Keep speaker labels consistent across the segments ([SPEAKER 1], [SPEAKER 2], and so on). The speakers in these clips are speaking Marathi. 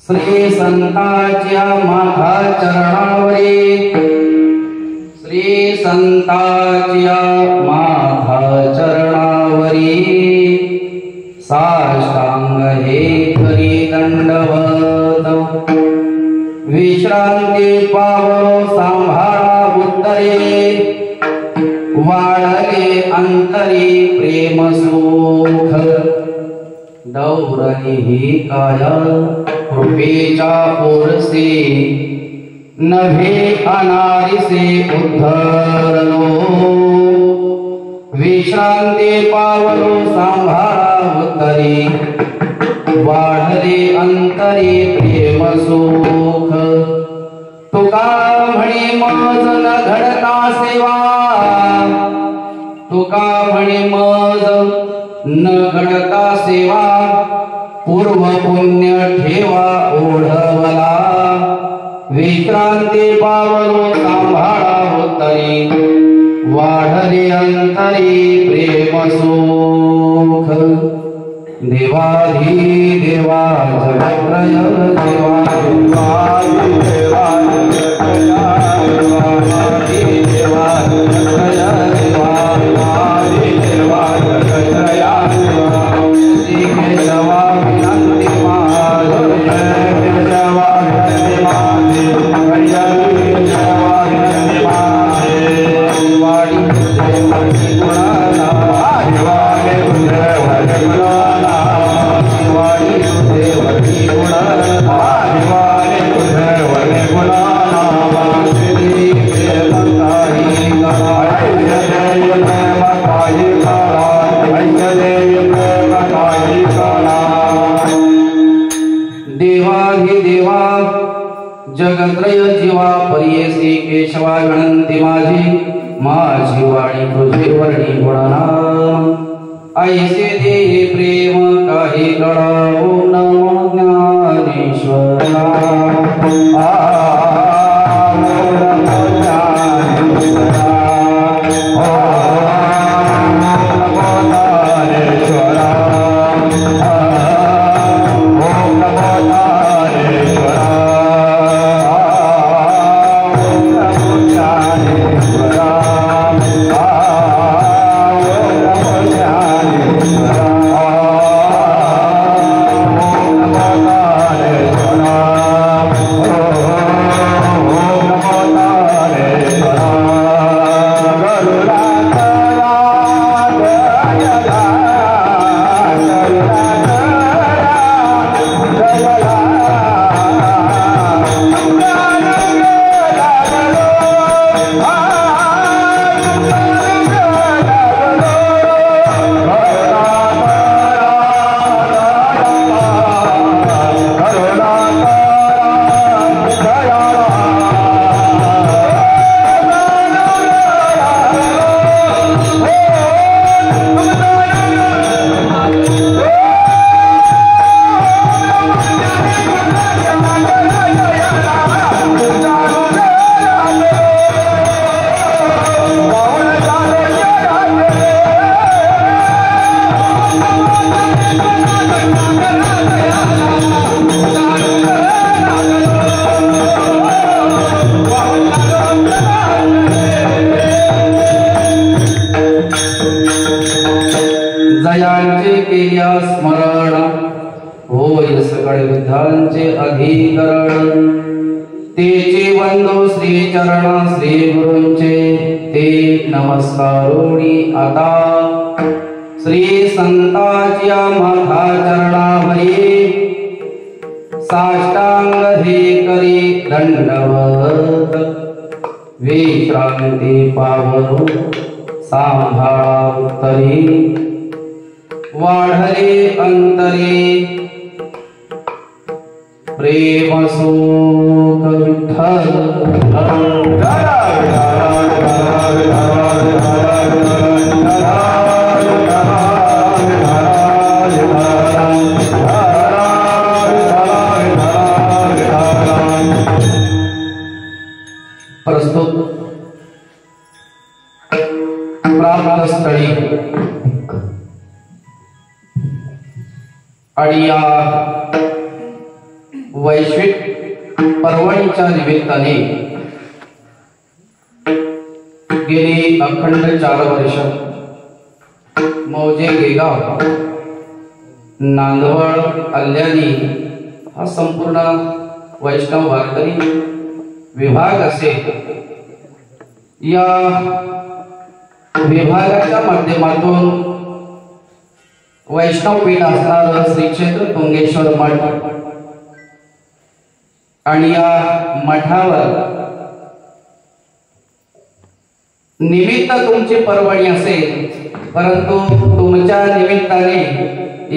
[SPEAKER 1] श्री संताच्या माथा चरणावरी, श्री संताच्या माथा चरणावरी साष्टांग हे करी दंडवत। विश्रांती पावो सांभाळा उत्तरे, वाढले अंतरी प्रेम सुख। दौरली ही काय कृपेच्या ओरसे, नभे अनारिसे उद्धरलो। विश्रांती पावलो सांभाळा उत्तरी, वाढले अंतरी प्रेम सुख। तुका म्हणे मज न घडता सेवा, तुका म्हणे मज न घडता सेवा। पूर्व पुण्य ठेवा ओढवला, विश्रांती पावलो सांभाळा उत्तरी, वाढले अंतरी प्रेम सुख। देवाधी देवा जगत्रय देवा, देवाधी देवा जगत्रय देवाधी देवा जगत्रय देवा, देवाधी देवा जगत्रय देवा। श्री केशवा विनंती माधव, केशवा विनंती माधव, केशवा विनंती माधव। वाडी देवाची गुणाला, वाडी देवाची गुणाला, वाडी देवाची गुणाला, वाडी देवाची गुणाला। श्री देवताई कला, जय देवताई कला, जय देवताई कला। देवाधी देवा जगत्रय जीवा परियेसी केशवा विनंती माझी, माझी वाणी तुझे वर्णी गुणनाम। ऐसे दे प्रेम काही कळावो नमो ज्ञानेश्वरा। जयांचे केल्या स्मरण, होय सकळ विद्यांचे अधिकरण। तेचे वंदो श्री चरण श्री गुरूंचे, ते नमस्कारोणी आता। श्री संताच्या माथा चरणावरी, साष्टांग हे करी दंडवत। विश्रांती पावलो सांभाळा उत्तरी, वाढले अंतरी प्रेम सुख। विठ्ठल प्रस्तुत प्राप्त स्थळी अडिया वैश्विक पर्वणीच्या निमित्ताने गेली अखंड 4 वर्ष मौजे गेगाव नांदवळ कल्याणी हा संपूर्ण वैष्णव वारकरी विभाग असेल, या विभागाच्या माध्यमातून वैष्णव पीठ असणारं श्री क्षेत्र तुंगेश्वर मठ आणि या मठावर निमित्त तुमची पर्वणी असेल, परंतु तुमच्या निमित्ताने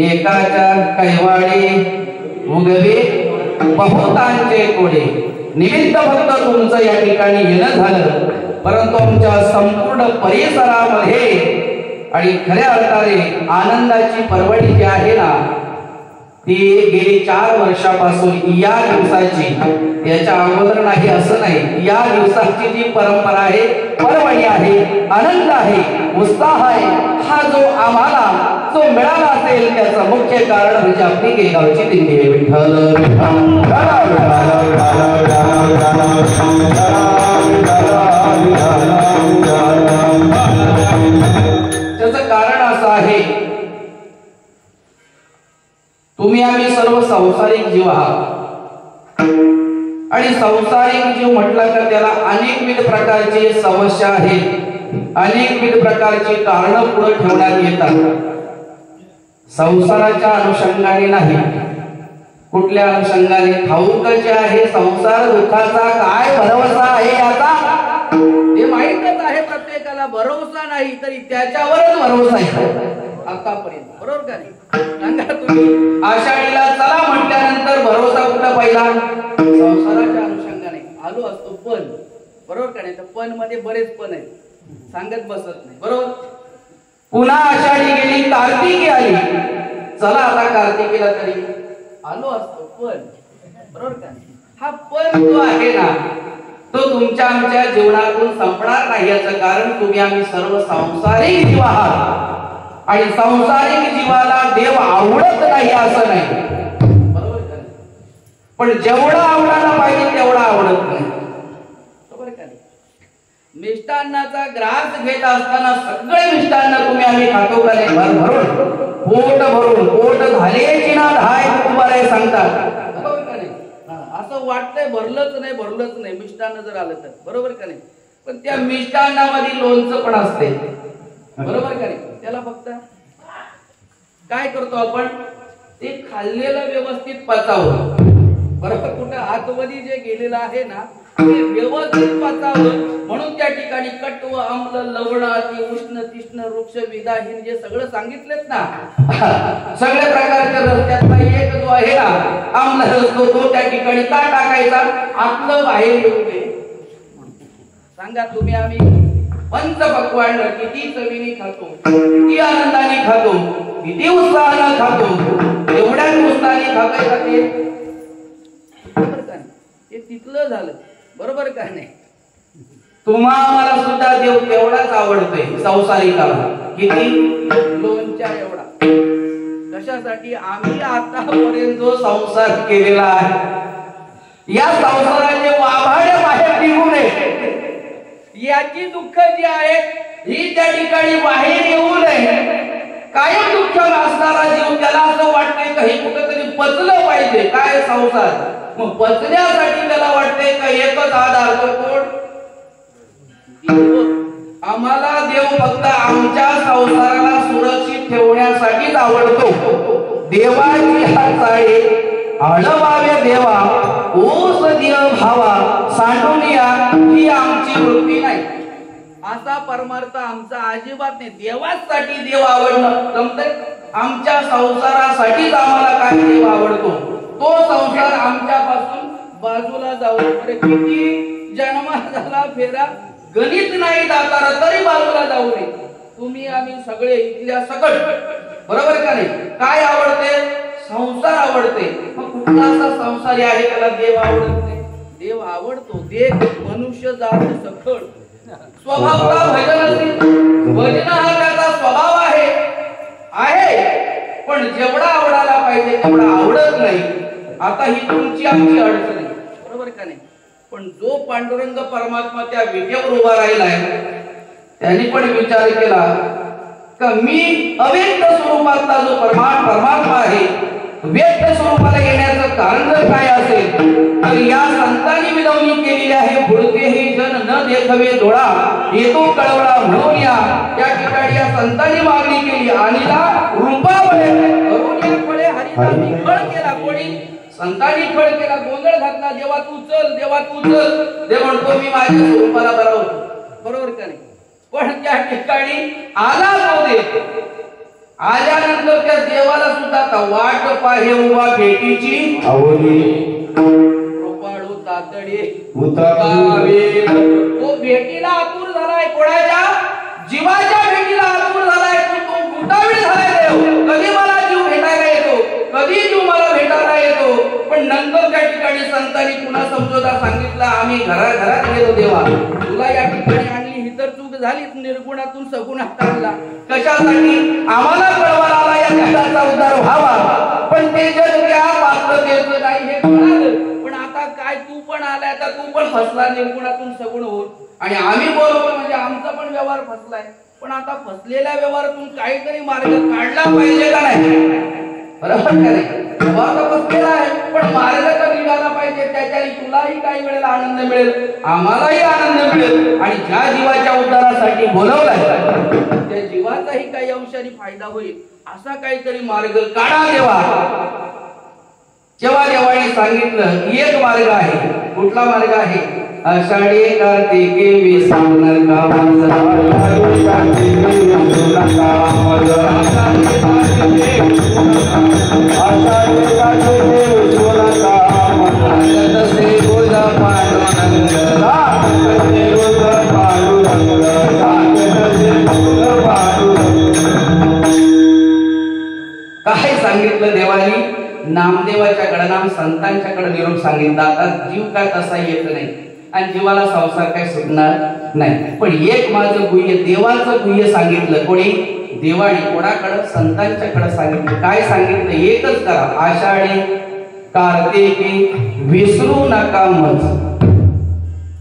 [SPEAKER 1] एकाच्या कैवाडी उगवे बहुतांचे कोडे निमित्त फक्त तुमचं या ठिकाणी येणं झालं, परंतु आमच्या संपूर्ण परिसरामध्ये आणि खऱ्या अर्थाने आनंदाची पर्वणी जी आहे ना ती गेली 4 वर्षापासून या दिवसाची, याच्या अगोदर नाही असं नाही, या दिवसाची जी परंपरा आहे, पर्वणी आहे, आनंद आहे, उत्साह आहे, हा जो आम्हाला जो मिळाला असेल त्याचं मुख्य कारण म्हणजे आपली गेगावची दिंडी. विठ्ठल त्याचं कारण असं आहे, तुम्ही आम्ही सर्व संसारिक जीव आहात आणि संसारिक जीव म्हटला का त्याला अनेकविध प्रकारची समस्या आहेत, अनेकविध प्रकारची कारण पुढे ठेवण्यात येतात. संसाराच्या अनुषंगाने नाही, कुठल्या अनुषंगाने ठाऊक जे आहे संसार दुःखाचा काय भरवसा आहे याचा हे माहीतच आहे प्रत्येकाला. भरोसा नाही तरी त्याच्यावरच भरोसा आहे आतापर्यंत, बरोबर का नाही? सांगा तुम्ही, आषाढीला चला म्हटल्यानंतर भरोसा कुठला पहिला? संसाराच्या अनुषंगाने आलो असतो पण, बरोबर का नाही? तर पण मध्ये बरेच पण आहेत, सांगत बसत नाही, बरोबर. पुन्हा आषाढी गेली, कार्तिकी आली, चला आता कार्तिकीला तरी आलो असतो पण, बरोबर का नाही? हा पण जो आहे ना तो तुमच्या आमच्या जीवनातून संपणार नाही. याचं कारण तुम्ही आम्ही सर्व संसारिक जीव आहात आणि संसारिक जीवाला देव आवडत नाही असं नाही, बरोबर का? पण जेवढा आवडायला पाहिजे तेवढा आवडत नाही, बरोबर का? मिष्टान्नाचा ग्रास घेत असताना सगळे मिष्टान्न तुम्ही आम्ही खातो का नाही? भरभरून पोट भरून, पोट झालेची ना धाय तुम्हाला सांगतात, बरोबर का नाही? असं वाटतंय भरलंच नाही मिष्टान्न जर आलं तर, बरोबर का नाही? पण त्या मिष्टान्नामध्ये लोणचं पण असते, बरोबर का नाही? त्याला फक्त काय करतो आपण, ते खाल्लेलं व्यवस्थित पचावं, बरोबर. कुठं आतमध्ये जे गेलेलं आहे ना ते व्यवस्थित पचावं म्हणून त्या ठिकाणी कट्व, आम्ल, लवण, अति उष्ण, तीक्ष्ण, वृक्ष, विदाहीन जे सगळं सांगितलेत ना सगळ्या प्रकारच्या रस्त्यातला एक जो आहे ना आम्ल रस्तो तो त्या ठिकाणी का टाकायचा? आतलं बाहेर येऊ दे. सांगा तुम्ही आम्ही पंचपक्वान्न किती चवीने खातो, किती आनंदाने खातो, किती उत्साहाने खातो, एवढ्याच उत्साहाने खाताय का ते? ते तिथलं झालं, बरोबर का नाही? तुम्हाला सुद्धा देव तेवढाच आवडतोय संसारिकाला, किती? लोणच्या एवढा. कशासाठी? आम्ही आतापर्यंत जो संसार केलेला आहे या संसाराचे वाभाडे बाहेर निघू नये, याची दुःख जी आहेत ही त्या ठिकाणी बाहेर येऊ नये. कायम दुःख असणारा जीव त्याला असं वाटतंय का हे कुठेतरी पचलं पाहिजे. काय संसार? मग पचण्यासाठी त्याला वाटतंय का एकच आधार तो कोण? आम्हाला देव फक्त आमच्या संसाराला सुरक्षित ठेवण्यासाठीच आवडतो. देवाची हाताळे आळवावे देवा, ओस देव भावा सांडूनिया ही आमची वृत्ती नाही. असा परमार्थ आमचा अजिबात नाही. देवासाठी देव आवडणं जमतंय? आमच्या संसारासाठीच आम्हाला काय देव आवडतो तो संसार आमच्यापासून बाजूला जाऊ नये. किती जन्म झाला फेरा गणित नाही दातारा तरी बाजूला जाऊ नये. तुम्ही आम्ही सगळे इथल्या सकट, बरोबर का नाही? काय आवडते? संसार आवडते. मग कुठला असा संसारी आहे त्याला देव आवडत नाही? देव आवडतो. देव मनुष्य जात सकट स्वभावता भजन, भजन हा त्याचा स्वभाव आहे. पण जेवढा आवडायला पाहिजे तेवढा आवडत नाही. आता ही तुमची आमची अडचण आहे, बरोबर का नाही? पण जो पांडुरंग परमात्मा त्या विटेवर उभा राहिलाय त्यांनी पण विचार केला का मी अव्यक्त स्वरूपातला जो परमात्मा आहे, व्यक्त स्वरूपाला येण्याचं कारण जर काय असेल तर या संतांनी विनवणी केलेली आहे, पुढते हे जन न देखवे डोळा येतो कळवळा म्हणून या त्या ठिकाणी या संतांनी मागणी केली आणीला रूपावळे करून फळे हरिनामी खळ केला. कोणी संतांनी खळ केला, गोंधळ घातला, देवा तू चल, देवा तू चल. देव म्हणतो मी माझ्या स्वरूपाला बरोबर, बरोबर का नाही? पण त्या ठिकाणी आला तो देव, आल्यानंतर त्या देवाला सुद्धा वाट पाहे उभा भेटीची आवली रोपाळू तातडे उतावे. तो भेटीला आतुर झालाय, कोणाच्या जीवाच्या भेटीला आतुर झालाय, तो उतावीळ झालाय. देव कधी मला जीव भेटायला येतो, कधी जीव मला भेटायला येतो. पण नंतर त्या ठिकाणी संतांनी पुन्हा समजोता सांगितला, आम्ही घराघरात गेलो, देवा तुला या ठिकाणी आणली, ही तर चूक झाली, निर्गुणातून सगुणात आणला. कशासाठी? आम्हाला कळवायला आला या जगाचा उद्धार व्हावा, पण ते जग त्या पात्रतेचं नाही हे कळालं. पण आता काय तू पण आलाय, आता तू पण फसला निर्गुणातून सगुण होऊन, आणि आम्ही बरोबर म्हणजे आमचा पण व्यवहार फसलाय. पण आता फसलेल्या व्यवहारातून काहीतरी मार्ग काढला पाहिजे का नाही? बरोबर का नाही? व्यवहार तर फसलेला आहे, पण मार्ग तर निघाला पाहिजे. त्याच्याने तुलाही काही वेळेला आनंद मिळेल, आम्हालाही आनंद मिळेल, आणि ज्या जीवाच्या उद्धारासाठी बोलवलाय त्या जीवाचाही काही अंशाने फायदा होईल, असा काहीतरी मार्ग काढा देवा. जेव्हा देवाने सांगितलं एक मार्ग आहे, कुठला मार्ग आहे? आषाढी कार्तिके विसरू नका माझा, आषाढी कार्तिके विसरू नका माझा, आषाढी कार्तिके विसरू नका, आषाढी कार्तिके विसरू नका माझा. तसे गोदा पांडुरंग, तसे गोदा पांडुरंग, तसे गोदा पांडुरंग. काय सांगितलं देवानी? नामदेवाच्याकडे, नाम संतांच्याकडे निरोप सांगितला. आता जीव काय तसा येत नाही आणि जीवाला संसार काय सुटणार नाही. पण एक माझं गुह्य, देवाचं गुह्य सांगितलं. कोणी? देवाने. कोणाकडे? संतांच्याकडे सांगितलं. काय सांगितलं? एकच करा, आषाढी कार्तिकी विसरू नका मज.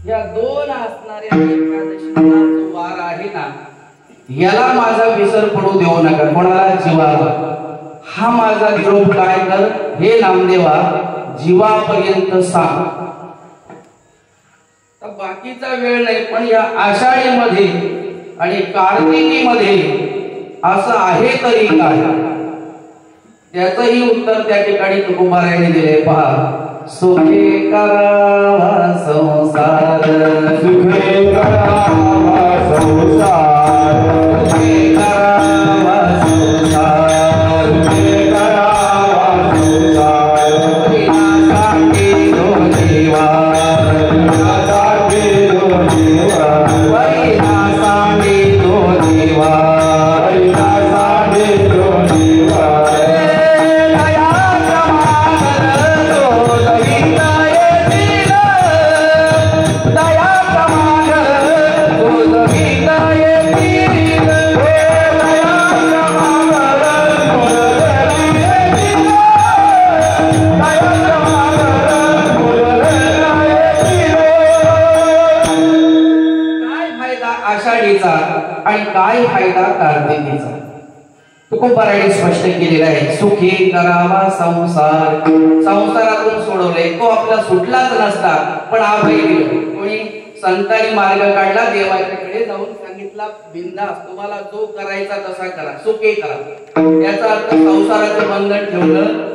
[SPEAKER 1] या दोन असणाऱ्या एकादशीचा जो वार आहे ना, याला माझा विसर पडू देऊ नका. कोणाला? जीवाला. हा माझा निरोप काय कर, हे नामदेवा जीवापर्यंत सांग. तर बाकीचा वेळ नाही, पण या आषाढीमध्ये आणि कार्तिकीमध्ये असं आहे तरी काय, त्याचंही उत्तर त्या ठिकाणी तुकोबारायाने दिले. पहा, सुखे करावा संसार, सुखे करावा संसार, सुखे करावा संसार, आणि काय फायदा कार्तिकीचा? तुकोबारायाने स्पष्ट केलेला आहे. सुखी करावा संसार, संसारातून सोडवले. तो आपला सुटलाच नसता, पण अभय दिलं. कोणी? संतांनी मार्ग काढला, देवाच्याकडे जाऊन सांगितला, बिंदास तुम्हाला जो करायचा तसा करा, सुखी करा. याचा अर्थ संसाराचं बंधन ठेवलं,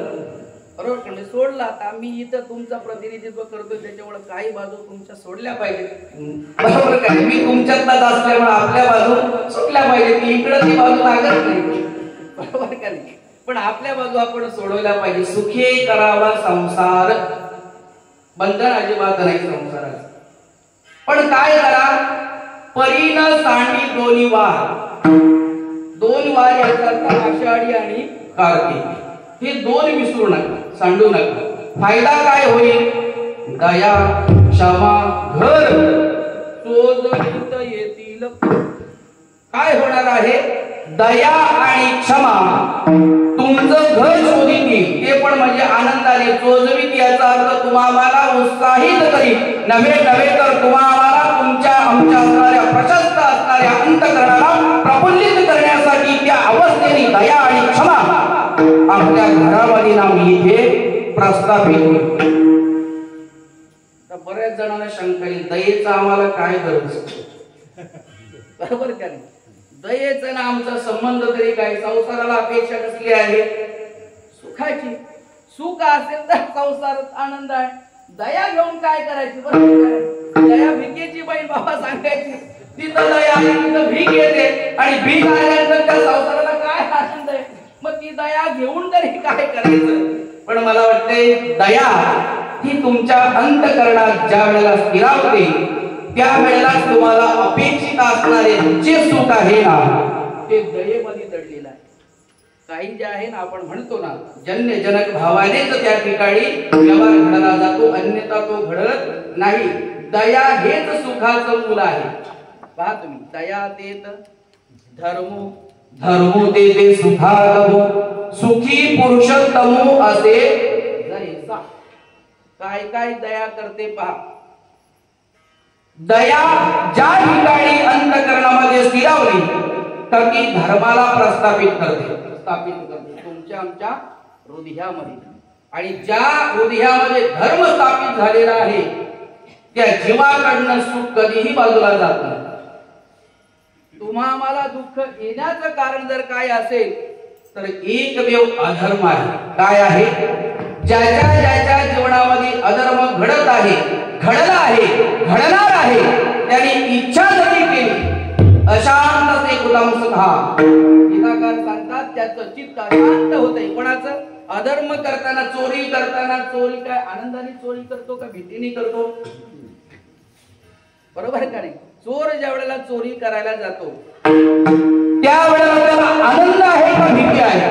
[SPEAKER 1] बरोबर? म्हणजे सोडला. आता मी इथं तुमचं प्रतिनिधित्व करतोय, त्याच्यामुळे काही बाजू तुमच्या सोडल्या पाहिजेत, बरोबर काय? मी तुमच्यातलाच असल्यामुळे आपल्या बाजू सोडल्या पाहिजेत. इकडं ती बाजू लागत नाही, बरोबर का नाही? पण आपल्या बाजू आपण सोडवल्या पाहिजे. सुखी करावा संसार, बंधन अजिबात नाही संसाराचं. पण काय करा? परीन सांडी दोन्ही वार, दोन वार याचा अर्थ आषाढी आणि कार्तिक, हे दोन विसरू नका, सांडू नका. फायदा काय होईल? दया, क्षमा, घर शोधत येतील. काय होणार आहे? दया आणि क्षमा तुमचं घर शोधितील, ते पण म्हणजे आनंदाने चोजवीत, याचा अर्थ तुम्हाला उत्साहित करील. नव्हे तर तुम्हाला तुमच्या आमच्या असणाऱ्या प्रशस्त असणाऱ्या अंतःकरणाला प्रफुल्लित करण्यासाठी त्या अवस्थेने दया आणि क्षमा आपल्या घरामध्ये नाम इथे प्रस्थापित. तर बऱ्याच जणांना शंका येईल, दयेचा आम्हाला काय गरज, बरोबर का नाही? दयेचा ना आमचा संबंध तरी काय? संसाराला अपेक्षा कसली आहे? सुखाची. सुख असेल तर संसारात आनंद आहे. दया घेऊन काय करायची? बरोबर, दया भिकेची बहीण बाबा सांगायची. तिथं दया तिथं भीक येते आणि भीक आल्यानंतर त्या संसाराला काय आनंद आहे? मग ती दया घेऊन तरी काय करायचं? पण मला वाटते दया ही तुमच्या अंतःकरणात ज्या वेळेला स्थिरावते त्यावेळेला तुम्हाला अपेक्षित असणारे जे सुख आहे ना ते दयेमध्ये दडलेलं आहे. काही जे आहे ना आपण म्हणतो ना जन्य जनक भावानेच त्या ठिकाणी व्यवहार घडला जातो, अन्यथा तो घडत नाही. दया हेच सुखाचं मूल आहे. पहा तुम्ही, दया देत धर्मो, धर्मो देते सुखागमो, सुखी पुरुषोत्तमो असे जैसा. काय काय दया करते पहा. दया ज्या ठिकाणी अंतःकरणामध्ये स्थिरावली तर ती धर्माला प्रस्थापित करते, तुमच्या आमच्या हृदयामध्ये. आणि ज्या हृदयामध्ये धर्म स्थापित झालेला आहे त्या जीवाकडनं सुख कधीही बाजूला जात नाही. तुम्हाला दुःख येण्याचं कारण जर काय असेल तर एकमेव अधर्म आहे. काय आहे? ज्याच्या जीवनामध्ये अधर्म घडत आहे, घडला आहे, घडणार आहे, त्याने इच्छा जरी केली अशांत से कुलम सुधा. गीताकार सांगतात त्याचं चित्त अशांत होतंय. कोणाचं? अधर्म करताना, चोरी करताना. चोरी काय आनंदाने चोरी करतो का भीतीने करतो? बरोबर का नाही? चोर ज्या वेळेला चोरी करायला जातो त्यावेळेला त्याला आनंद आहे का भीती आहे?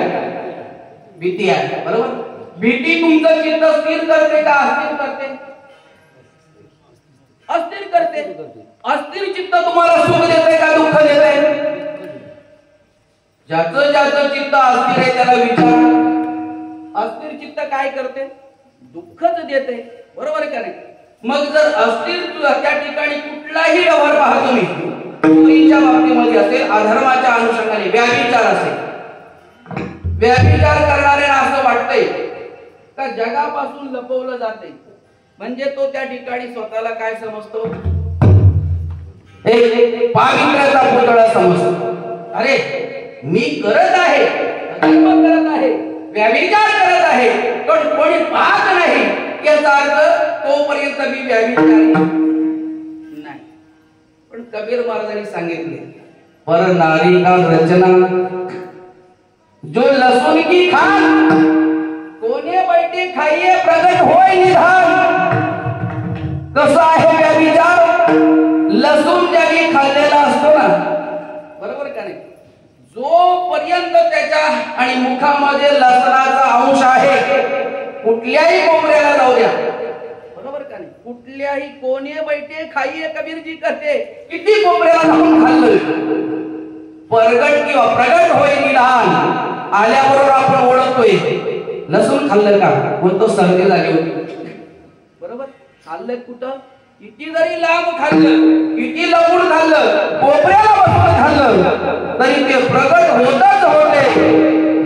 [SPEAKER 1] भीती आहे. बरोबर. भीती तुमचं चित्त स्थिर करते का अस्थिर करते? अस्थिर करते. अस्थिर चित्त तुम्हाला सुख देते का दुःख देते? ज्याचं चित्त अस्थिर आहे त्याला विचार. अस्थिर चित्त काय करते? दुःखच देते. बरोबर का नाही? मग जर अस्थिर त्या ठिकाणी कुठलाही व्यवहार पाहतो मी, चोरीच्या बाबतीमध्ये असेल, अधर्माच्या अनुषंगाने व्यभिचार असेल, व्यभिचार करणाऱ्याला असं वाटतंय का जगापासून लपवलं जाते, म्हणजे तो त्या ठिकाणी स्वतःला काय समजतो? एक पावित्र्याचा पुतळा समजतो. अरे मी करत आहे, अधर्म करत आहे, व्यभिचार करत आहे, पण कोणी पाहत नाही, याचा अर्थ तोपर्यंत मी व्यभिचारी नाही. पण कबीर महाराजांनी सांगितले, पर नारी का रचना जो लसूण की खान, कोणे बैठे खाइए प्रगट होय निधान. कसं आहे व्यभिचार? लसूण ज्याने खाल्लेला असतो ना, बरोबर का नाही, जोपर्यंत त्याच्या आणि मुखामध्ये लसणाचा अंश आहे कुठल्याही कोंबड्याला जाऊ द्या, बरोबर का नाही, कुठल्याही कोणे बैठे खाइए कबीरजी कहते, किती कोंबड्याला जाऊन खाल्लं परगट किंवा प्रगट होय निधान. आल्याबरोबर आपण ओळखतोय लसूण खाल्लं का, मग तो सर्दी झाली होती. बरोबर. खाल्लं कुठं? किती जरी लांब खाल्लं, किती लपून खाल्लं, कोपऱ्याला बसून खाल्लं तरी ते प्रगट होतच होते.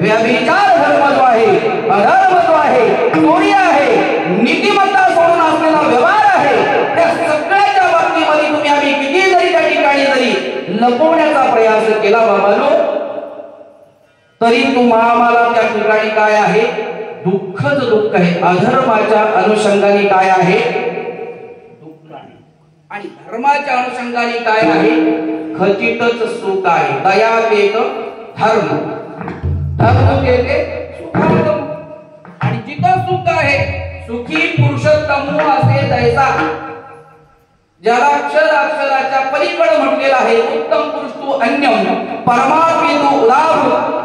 [SPEAKER 1] व्यभिचार धर्म जो आहे, अधर्म जो आहे, चोरी आहे, नीतिमत्ता सोडून असलेला व्यवहार आहे, त्या सगळ्याच्या बाबतीमध्ये तुम्ही आम्ही किती जरी त्या ठिकाणी जरी लपवण्याचा प्रयास केला बाबांनो, तरी तुम्हाला त्या ठिकाणी काय आहे? दुःखच दुःख आहे. अधर्माच्या अनुषंगाने काय आहे? दुःख आहे. आणि धर्माच्या अनुषंगाने काय आहे? खचितच सुख आहे. दया देत धर्म, धर्म देते सुखागम. आणि जिथं सुख आहे, सुखी पुरुषोत्तम असे जैसा, ज्याला अक्षराच्या पलीकडे म्हटलेला आहे, उत्तम पुरुष तू अन्यम परमात्मे तू लाभ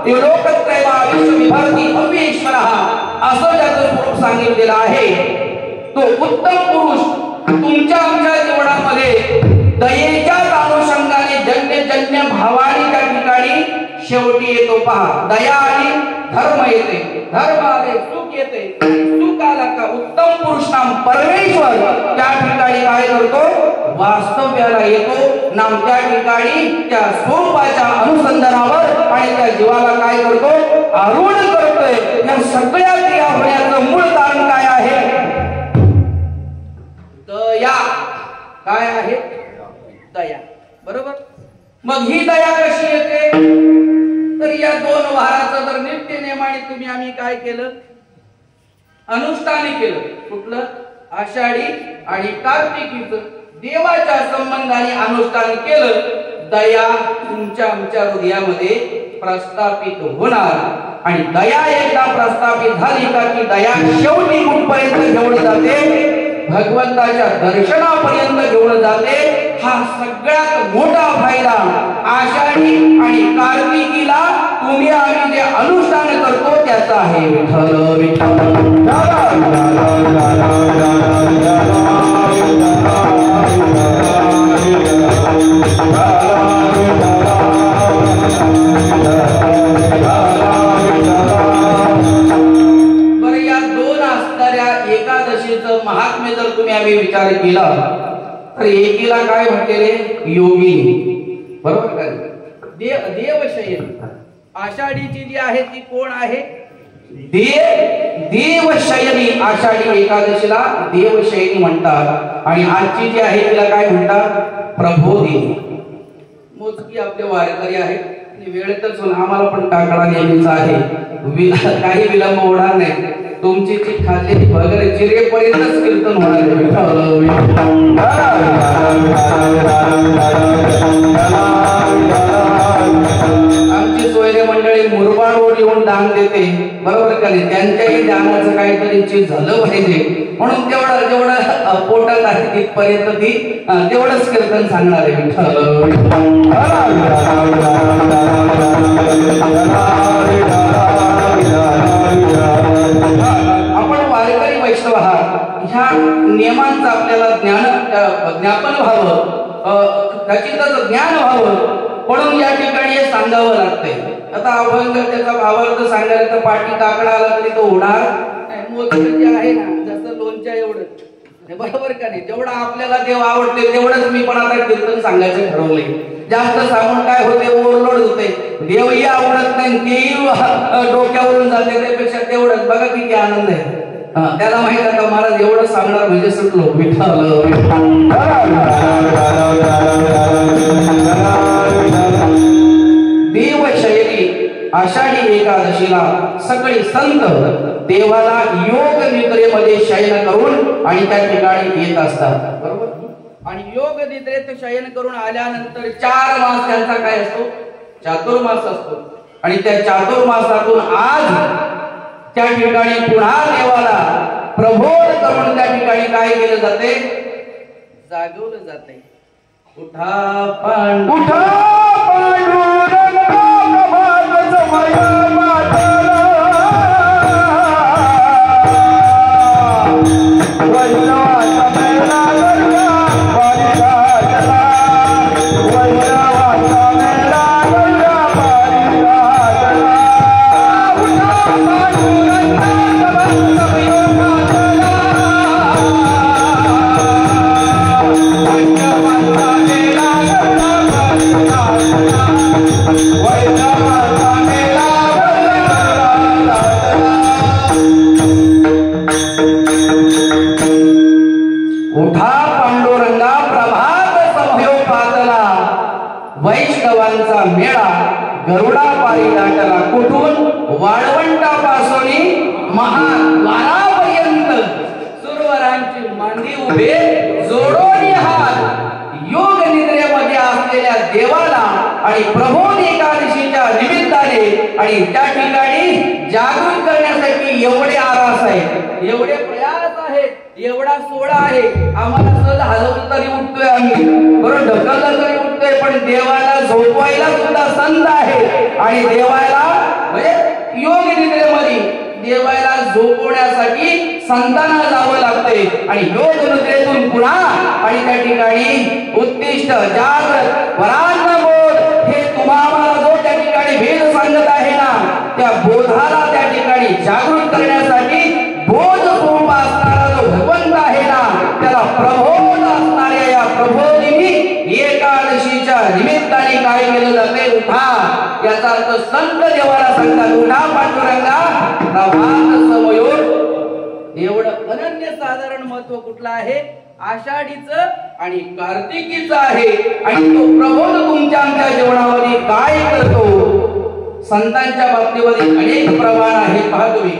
[SPEAKER 1] लोकत्रयमा विश्वविभर्ती अव्येश्वरः, असं ज्याचं स्वरूप सांगितलेलं आहे, तो उत्तम पुरुष तुमच्या आमच्या जीवनामध्ये दयेच्या अनुषंगाने जन्य भावाने त्या ठिकाणी पहा, दया आणि धर्म येते, धर्म आले सुख येते, सुख आला का उत्तम पुरुष नाम परमेश्वर त्या ठिकाणी काय करतो, वास्तव्याला येतो. नाम त्या ठिकाणी त्या स्वरूपाच्या अनुसंधानावर आणि त्या जीवाला काय करतो, आरूढ करतोय. या सगळ्या क्रिया होण्याचं मूळ कारण काय आहे, दया. काय आहे, दया. बरोबर. मग ही दया कशी येते, तर या दोन वाराचं जर नित्य नेमाने तुम्ही आम्ही काय केलं, अनुष्ठान केलं. कुठलं, आषाढी आणि कार्तिकीचं देवाच्या संबंधाने अनुष्ठान केलं, दया तुमच्या आमच्या हृदयामध्ये प्रस्थापित होणार. आणि दया एकदा प्रस्थापित झाली का की दया शेवटी कुठपर्यंत घेऊन जाते, भगवंताच्या दर्शनापर्यंत घेऊन जाते. हा सगळ्यात मोठा फायदा आषाढी आणि कार्तिकीला तुम्ही आम्ही जे अनुष्ठान करतो त्याचा आहे. विठ्ठल विठ्ठल बरं, या दोन असणाऱ्या एकादशीचं महात्म्य जर तुम्ही आम्ही विचार केला तर एकीला काय म्हटलेले, योगिनी. बरोबर का, देवशयनी. आषाढीची जी आहे ती कोण आहे, देवशयनी. आषाढी एकादशीला देवशयनी म्हणतात. आणि आजची जी आहे तिला काय म्हणतात, प्रबोधिनी. मोजकी आपले वारकरी आहेत, वेळेतच आम्हाला पण टाकळा नेहमीचा आहे, काही विलंब होणार नाही. तुमची चिट खाल्लेली वगैरे चिरेपर्यंतच कीर्तन होणार आहे. आमची सोयरे मंडळी मुरबाडवर येऊन दान देते. बरोबर का नाही, त्यांच्याही दानाचं काहीतरी चीज झालं पाहिजे म्हणून तेवढं जेवढं पोटात आहे तिथपर्यंत ती तेवढंच कीर्तन सांगणार आहे. आपण वारकरी वैष्णव आहात, ह्या नियमांचं आपल्याला ज्ञापन व्हावं, खचितच ज्ञान व्हावं म्हणून या ठिकाणी हे सांगावं लागतंय. आता अभंग त्याचा भावार्थ सांगायला तर पाठी काकडा आला तरी तो होणार मोजकं जे आहे ना, जसं लोणच्या एवढं. बरोबर का नाही, जेवढा आपल्याला देव आवडते तेवढंच मी पण आता कीर्तन सांगायचं ठरवलंय. जास्त सांगून काय होते, ओव्हरलोड होते. देवही आवडत नाही, तेही डोक्यावरून जाते, त्यापेक्षा तेवढंच बघा किती आनंद आहे. त्याला माहित आहे का, महाराज एवढं सांगणार म्हणजे सुटलो. देवशयनी आषाढी एकादशीला सगळे संत देवाला योग निद्रेमध्ये शयन करून आणि त्या ठिकाणी येत असतात. बरोबर. आणि योग निद्रेत शयन करून आल्यानंतर 4 मास त्यांचा काय असतो, चातुर्मास असतो. आणि त्या चातुर्मासातून आज त्या ठिकाणी पुन्हा देवाला प्रबोध करून त्या ठिकाणी काय केलं जाते, जागवलं जाते. उठा पांडुरंग वैष्णवांचा मेळा गरुडा पारी दाटला कुठून, वाळवंटापासून महान वारापर्यंत सुरवरांची मांदी उभे जोडोनी हात. योग निद्रेमध्ये असलेल्या देवाला आणि प्रबोध एकादशीच्या निमित्ताने आणि त्या ठिकाणी जागृत करण्यासाठी एवढे आरास आहेत, एवढे प्रयास आहेत, एवढा सोहळा आहे. आम्हाला सहज हलवून तरी उठतोय आम्ही, बरोबर ढकललं तरी उठतोय, पण देवाला झोपवायला सुद्धा संत आहे. आणि देवाला म्हणजे योग निद्रेमध्ये देवाला झोपवण्यासाठी संतांना जावं लागते. आणि योग निद्रेतून पुन्हा आणि त्या ठिकाणी उत्तिष्ठ जागृत वरांना बोध हे तुम्हाला जो त्या ठिकाणी भेद सांगत आहे ना, त्या बोधाला त्या ठिकाणी जागृत करण्यासाठी बोध स्वरूप असणारा जो भगवंत आहे ना, त्याला प्रबोध असणाऱ्या या प्रबोधिनी एकादशीच्या निमित्ताने काय केलं जाते? उठा. याचा अर्थ संत देवाला सांगतात, उठा पांडुरंगा, प्रभात समयोर. एवढं अनन्य साधारण महत्व कुठलं आहे? आषाढीचं आणि कार्तिकीचं आहे. आणि तो प्रबोध तुमच्या आमच्या जीवनामध्ये काय करतो? संतांच्या बाबतीमध्ये अनेक प्रमाण आहेत. पहा तुम्ही,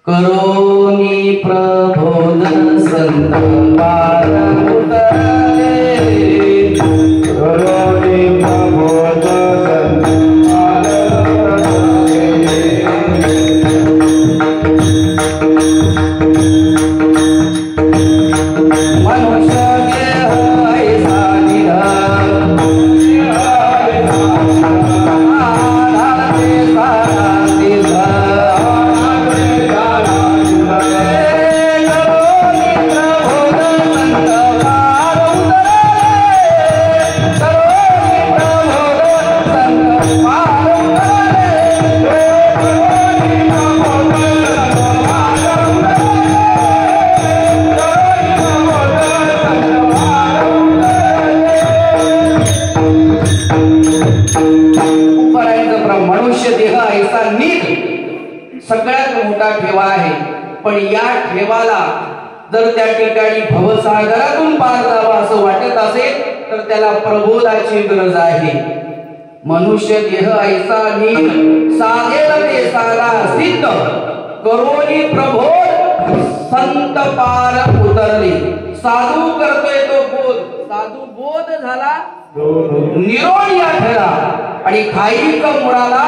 [SPEAKER 1] करोनी प्रबोध संत पार उतरले, करोनी प्रबोध संत पार उतरले. मनुष्य देह ऐसा निधन, सगळ्यात मोठा ठेवा आहे. पण या ठेवाला जर त्या ठिकाणी भवसागरातून पार जावं असं वाटत असेल तर त्याला प्रबोधाची गरज आहे. मनुष्य देह ऐसा नीट, साधेल ते सारा सिद्ध, करोनी प्रबोध संत पार उतरले. साधू करतोय तो बोध, साधू बोध झाला, निरोळ या ठेला आणि खाईक मुळाला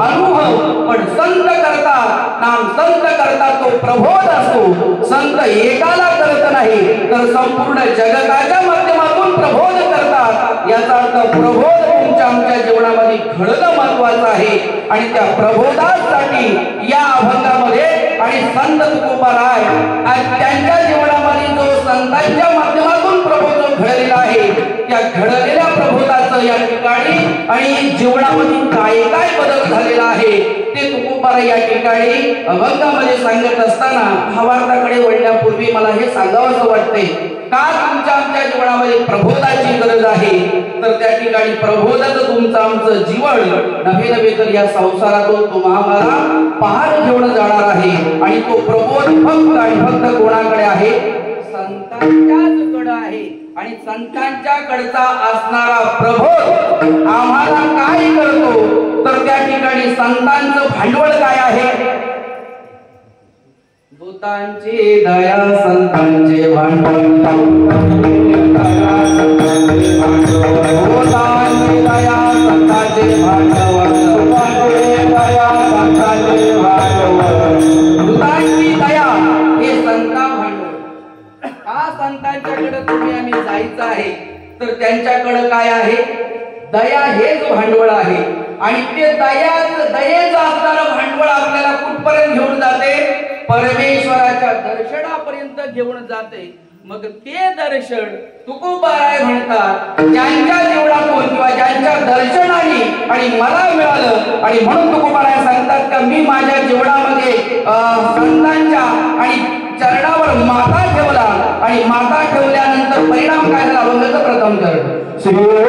[SPEAKER 1] अनुभव. पण संत करतात, नाम संत करतात तो प्रबोध असतो. संत एकाला करत नाही तर संपूर्ण जगताच्या माध्यमातून प्रबोध करतात. याचा अर्थ प्रबोध तुमच्या आमच्या जीवनामध्ये घडणं महत्वाचं आहे. आणि त्या प्रबोधासाठी या अभंगामध्ये आणि संत तुकोबाराय त्यांच्या जीवनामध्ये जो संतांच्या माध्यमातून प्रबोध घडलेला आहे, त्या घडलेल्या प्रबोधाचं या ठिकाणी आणि जीवनामध्ये काय काय बदल झालेला आहे ते तुकोबाराय या ठिकाणी अभंगामध्ये सांगत असताना भावार्थाकडे वळण्यापूर्वी मला हे सांगावंसं वाटते. का तुमच्या आमच्या जीवनामध्ये प्रबोधाची गरज आहे? तर त्या ठिकाणी प्रबोधाचं तुमचं आमचं जीवन नव्हे नव्हे तर या संसारातून तुम्हाला पहार घेऊन जाणार आहे. आणि तो प्रबोध फक्त आणि फक्त कोणाकडे आहे? संतांच्याच कडे आहे. आणि संतांच्या कडचा असणारा प्रबोध आम्हाला काय करतो? तर त्या ठिकाणी संतांचं भांडवल काय आहे? दूतांची दया संतांचे भांडवल, दूतांची दया संतांचे भांडवल, दूतांची दया हे संता भांडवल. हा संतांच्याकडे तुम्ही आम्ही जायचं आहे तर त्यांच्याकडे काय आहे? दया हेच भांडवल आहे. आणि ते दयेचं असणारं भांडवल आपल्याला कुठपर्यंत घेऊन जाते? परमेश्वराच्या दर्शनापर्यंत घेऊन जाते. मग ते दर्शन तुकोबाराय म्हणतात, ज्यांच्या जीवनातून किंवा ज्यांच्या दर्शनाने आणि मला मिळालं. आणि म्हणून तुकोबाराय सांगतात का मी माझ्या जीवनामध्ये संतांच्या आणि चरणावर माथा ठेवला. आणि माथा ठेवल्यानंतर परिणाम काय झाला? अभंगाचं प्रथम चरण
[SPEAKER 2] Yeah.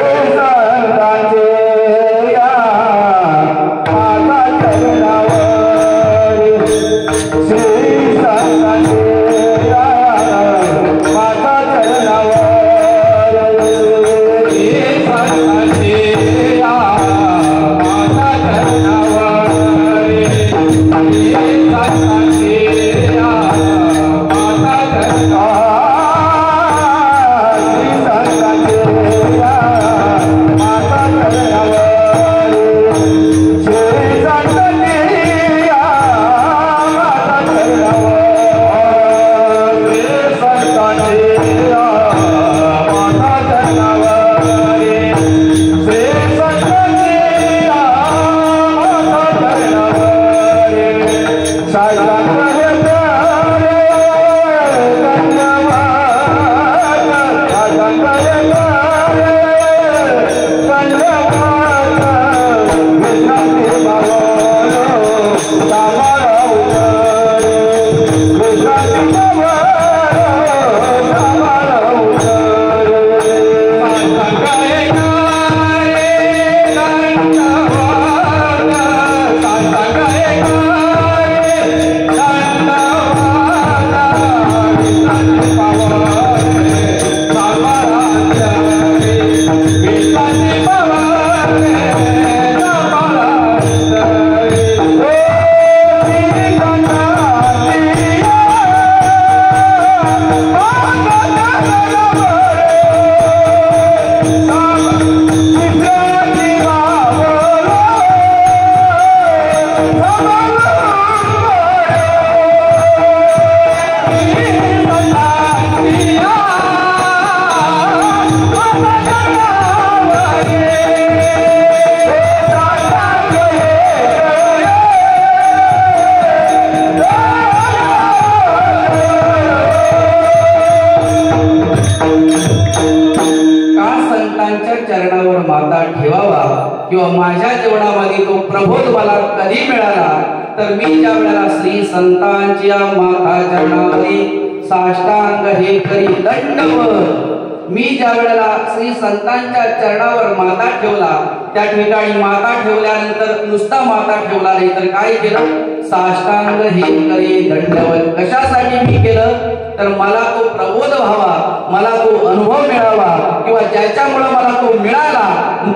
[SPEAKER 1] किंवा माझ्या जीवनामध्ये तो प्रबोध मला कधी मिळाला तर मी ज्या वेळेला श्री संतांच्या माता चरणामध्ये साष्टांग हे करी दंडवत, मी ज्या वेळेला श्री संतांच्या चरणावर माथा ठेवला त्या ठिकाणी माथा ठेवल्यानंतर नुसता माथा ठेवला नाही तर काय केलं, साष्टांग हे करी दंडवत. कशासाठी मी केलं तर मला तो प्रबोध व्हावा, मला तो अनुभव मिळावा किंवा ज्याच्यामुळे मला तो मिळाला.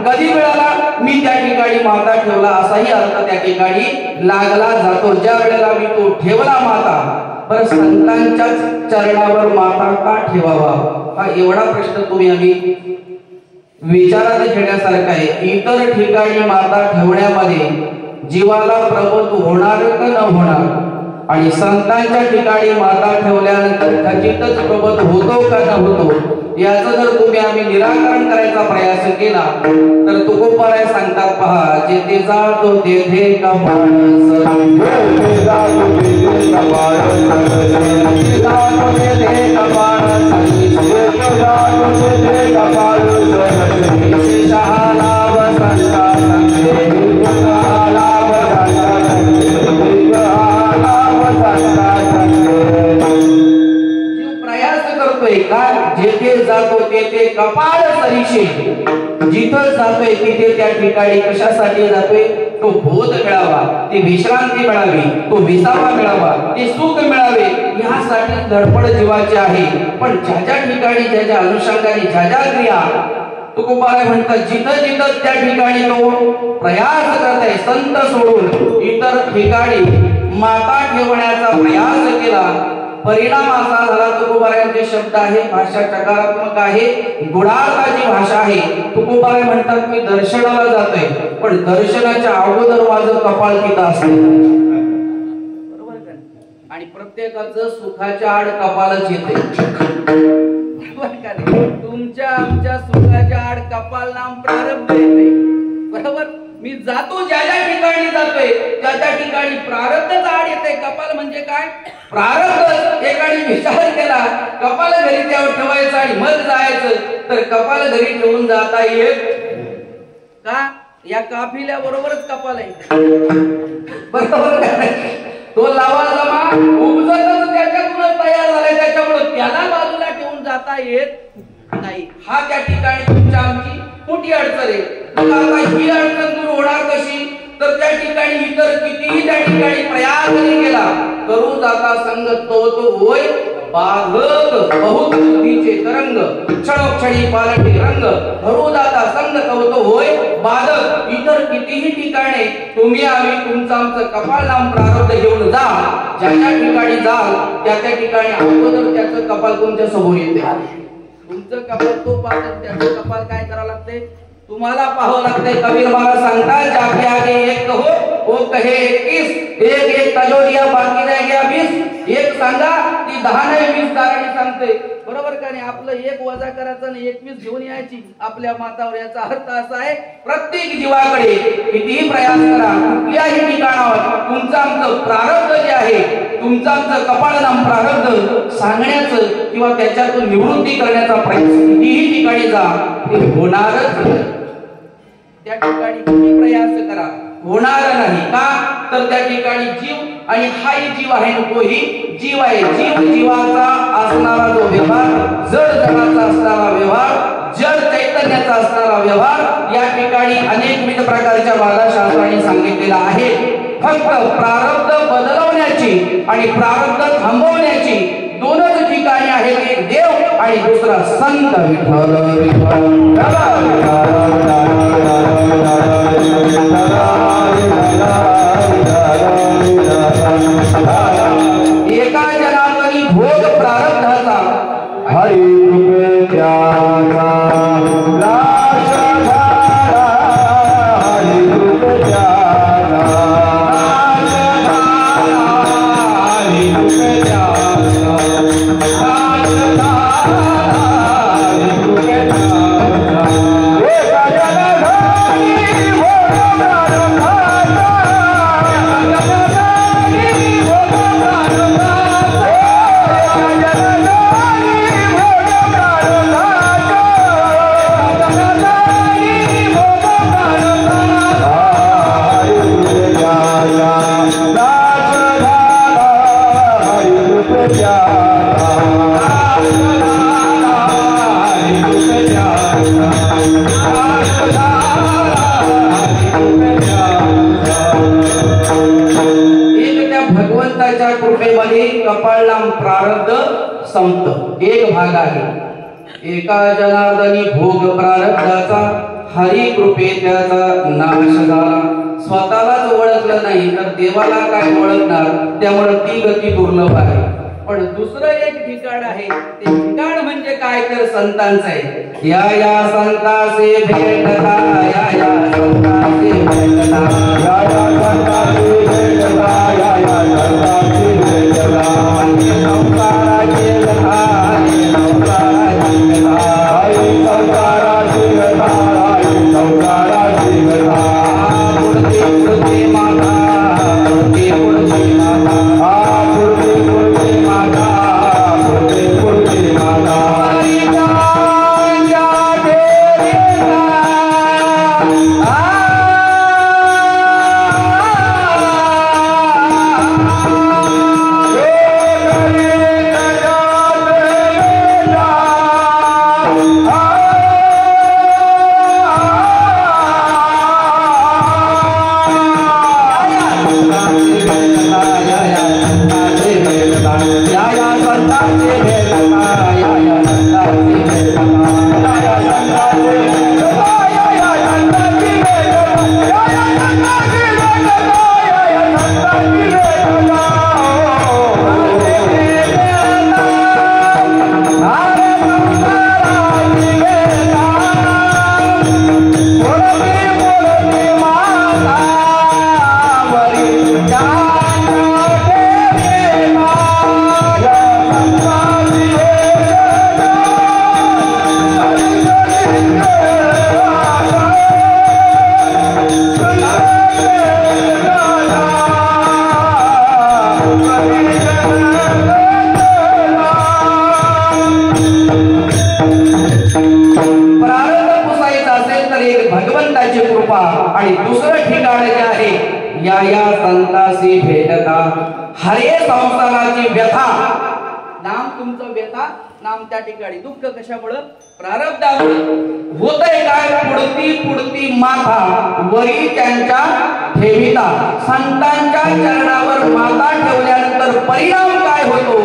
[SPEAKER 1] कधी मिळाला, मी त्या ठिकाणी माथा ठेवला असाही अर्थ त्या ठिकाणी लागला जातो. ज्या वेळेला मी तो ठेवला माथा, पर संतांच्याच चरणावर माथा का ठेवावा, हा एवढा प्रश्न तुम्ही आम्ही विचारात घेण्यासारखा आहे. इतर ठिकाणी माथा ठेवण्यामध्ये जीवाला प्रबोध होणार का न होणार, आणि संतांच्या ठिकाणी माता ठेवल्यानंतर खचितच प्रबोध होतो का न होतो, याचं जर तुम्ही आम्ही निराकरण करायचा प्रयास केला तर तुकोबाराय सांगतात पहा, जेथे जातो तेथे कपाळ जेथे जातो तेथे कपाळ सरीशे, जिथं जातोय तिथे त्या ठिकाणी कशासाठी जातोय, तो बोध मिळावा, ती विश्रांती मिळावी, तो विसावा मिळावा, ते सुख मिळावे, यासाठी धडपड जीवाची आहे. पण ज्या ठिकाणी ज्याच्या अनुषंगाने ज्या क्रिया तुकोबाराय म्हणतात, जिथं जिथं त्या ठिकाणी तो प्रयास करत आहे, संत सोडून इतर ठिकाणी माता ठेवण्याचा प्रयास केला, परिणाम असा झाला. तुकोबारायांचे शब्द आहे, भाषा चकारात्मक आहे, गुणार्थाची भाषा आहे. तुकोबाराय म्हणतात, मी दर्शनाला जातोय पण दर्शनाच्या अगोदर माझं कपाळ तिथं असते, बरोबर का? आणि प्रत्येकाचं सुखाच्या आड कपाळच येते, बरोबर का? तुमच्या आमच्या सुखाच्या आड कपाळ नाम प्रारब्ध येते, बरोबर. मी जातो ज्या ज्या ठिकाणी जातोय त्या त्या ठिकाणी प्रारब्धच आड येते. कपाल म्हणजे काय, प्रारब्ध. एकाने विचार केला कपाल घरी त्यावर ठेवायचं आणि मग जायचं, तर कपाल घरी ठेवून जाता येत का? या काफिल्या बरोबरच कपाल आहे, बरोबर. तो लावा जमा उपजतच त्याच्यातूनच तयार झालाय, त्याच्यामुळे त्याला बाजूला ठेवून जाता येत नाही. हा त्या ठिकाणी तुमच्या आमची मोठी अडचण आहे. आता ही अडचण दूर होणार कशी, तर त्या ठिकाणी इतर कितीही त्या ठिकाणी प्रयास केला करू जाता संग तो होय बाधक, बहुत बुद्धीचे तरंग क्षणोक्षणी पालटी रंग, भरू जाता संग तो होय बाधक. इतर कितीही ठिकाणी तुम्ही आम्ही तुमचं आमचं कपाळ नाम प्रारब्ध घेऊन जा, ज्या ज्या ठिकाणी जाल त्या त्या ठिकाणी अगोदर त्याचं कपाल तुमच्या समोर येते. तुमचं कपाल तो पाहत, त्याचं कपाल काय करावं लागते, तुम्हाला पाहावं लागते. कबीर महाराज सांगतात, जाके आगे एक कहो वो कहे 21, एक एक तजो दिया बाकी रह गया 20. एक सांगा ती 10 नाही 20 कारणी सांगते, बरोबर का नाही. आपलं एक वजा करायचं आणि 21 घेऊन यायची आपल्या मातावर. याचा अर्थ असा आहे, प्रत्येक जीवाकडे कितीही प्रयास करा, कुठल्याही ठिकाणावर तुमचं आमचं प्रारब्ध जे आहे, तुमचं आमचं कपाळ नाम प्रारब्ध सांगण्याचं किंवा त्याच्यातून निवृत्ती करण्याचा प्रयत्न कितीही ठिकाणी जा, ते होणारच. त्या ठिकाणी किती प्रयास करा, होणार नाही. का तर त्या ठिकाणी जीव आणि हाही जीव आहे, तोही जीव आहे. जीव जीवाचा असणारा जो व्यवहार, जड जनाचा असणारा व्यवहार, जड चैतन्याचा असणारा व्यवहार, या ठिकाणी अनेकविध प्रकारच्या वादाशास्त्रांनी सांगितलेला आहे. फक्त प्रारब्ध बदलवण्याची आणि प्रारब्ध थांबवण्याची दोनच ठिकाणी आहे, एक देव आणि दुसरा संत विठ्ठल. एका जनातनी भोग प्रारब्धाचा हरी रूपे त्यागा भगवंताच्या कृपेमध्ये कपाळलांब प्रारब्ध संपत. एक भाग आहे, एका जनार्दनी भोग प्रारब्धाचा हरी कृपे त्याचा नाश झाला. स्वतःलाच ओळखलं नाही तर देवाला काय ओळखणार, त्यामुळे ती गती दुर्लभ आहे. पण दुसरं एक ठिकाण आहे, ते ठिकाण म्हणजे काय तर संतांचं आहे. या या संतासे भेटता, या या संतासे भेटता, या या संतासे भेटता, या या संतासे भेटता. संसाराची कथा, संसाराची कथा, संसाराची कथा, संसाराची कथा. पुढते पुढते माता, पुढते पुढते माता, पुढते पुढते माता, पुढते पुढते माता. भगवंताची कृपा. आणि दुसरं ठिकाण जे आहे, या या संतासी भेटता, हरे संसाराची व्यथा. नाम तुमचं व्यथा, नाम त्या ठिकाणी दुःख कशामुळं, प्रारब्धामुळे होतंय काय, पुढती पुढती माथा वरी त्यांच्या ठेविता. संतांच्या चरणावर माता ठेवल्यानंतर परिणाम काय होतो,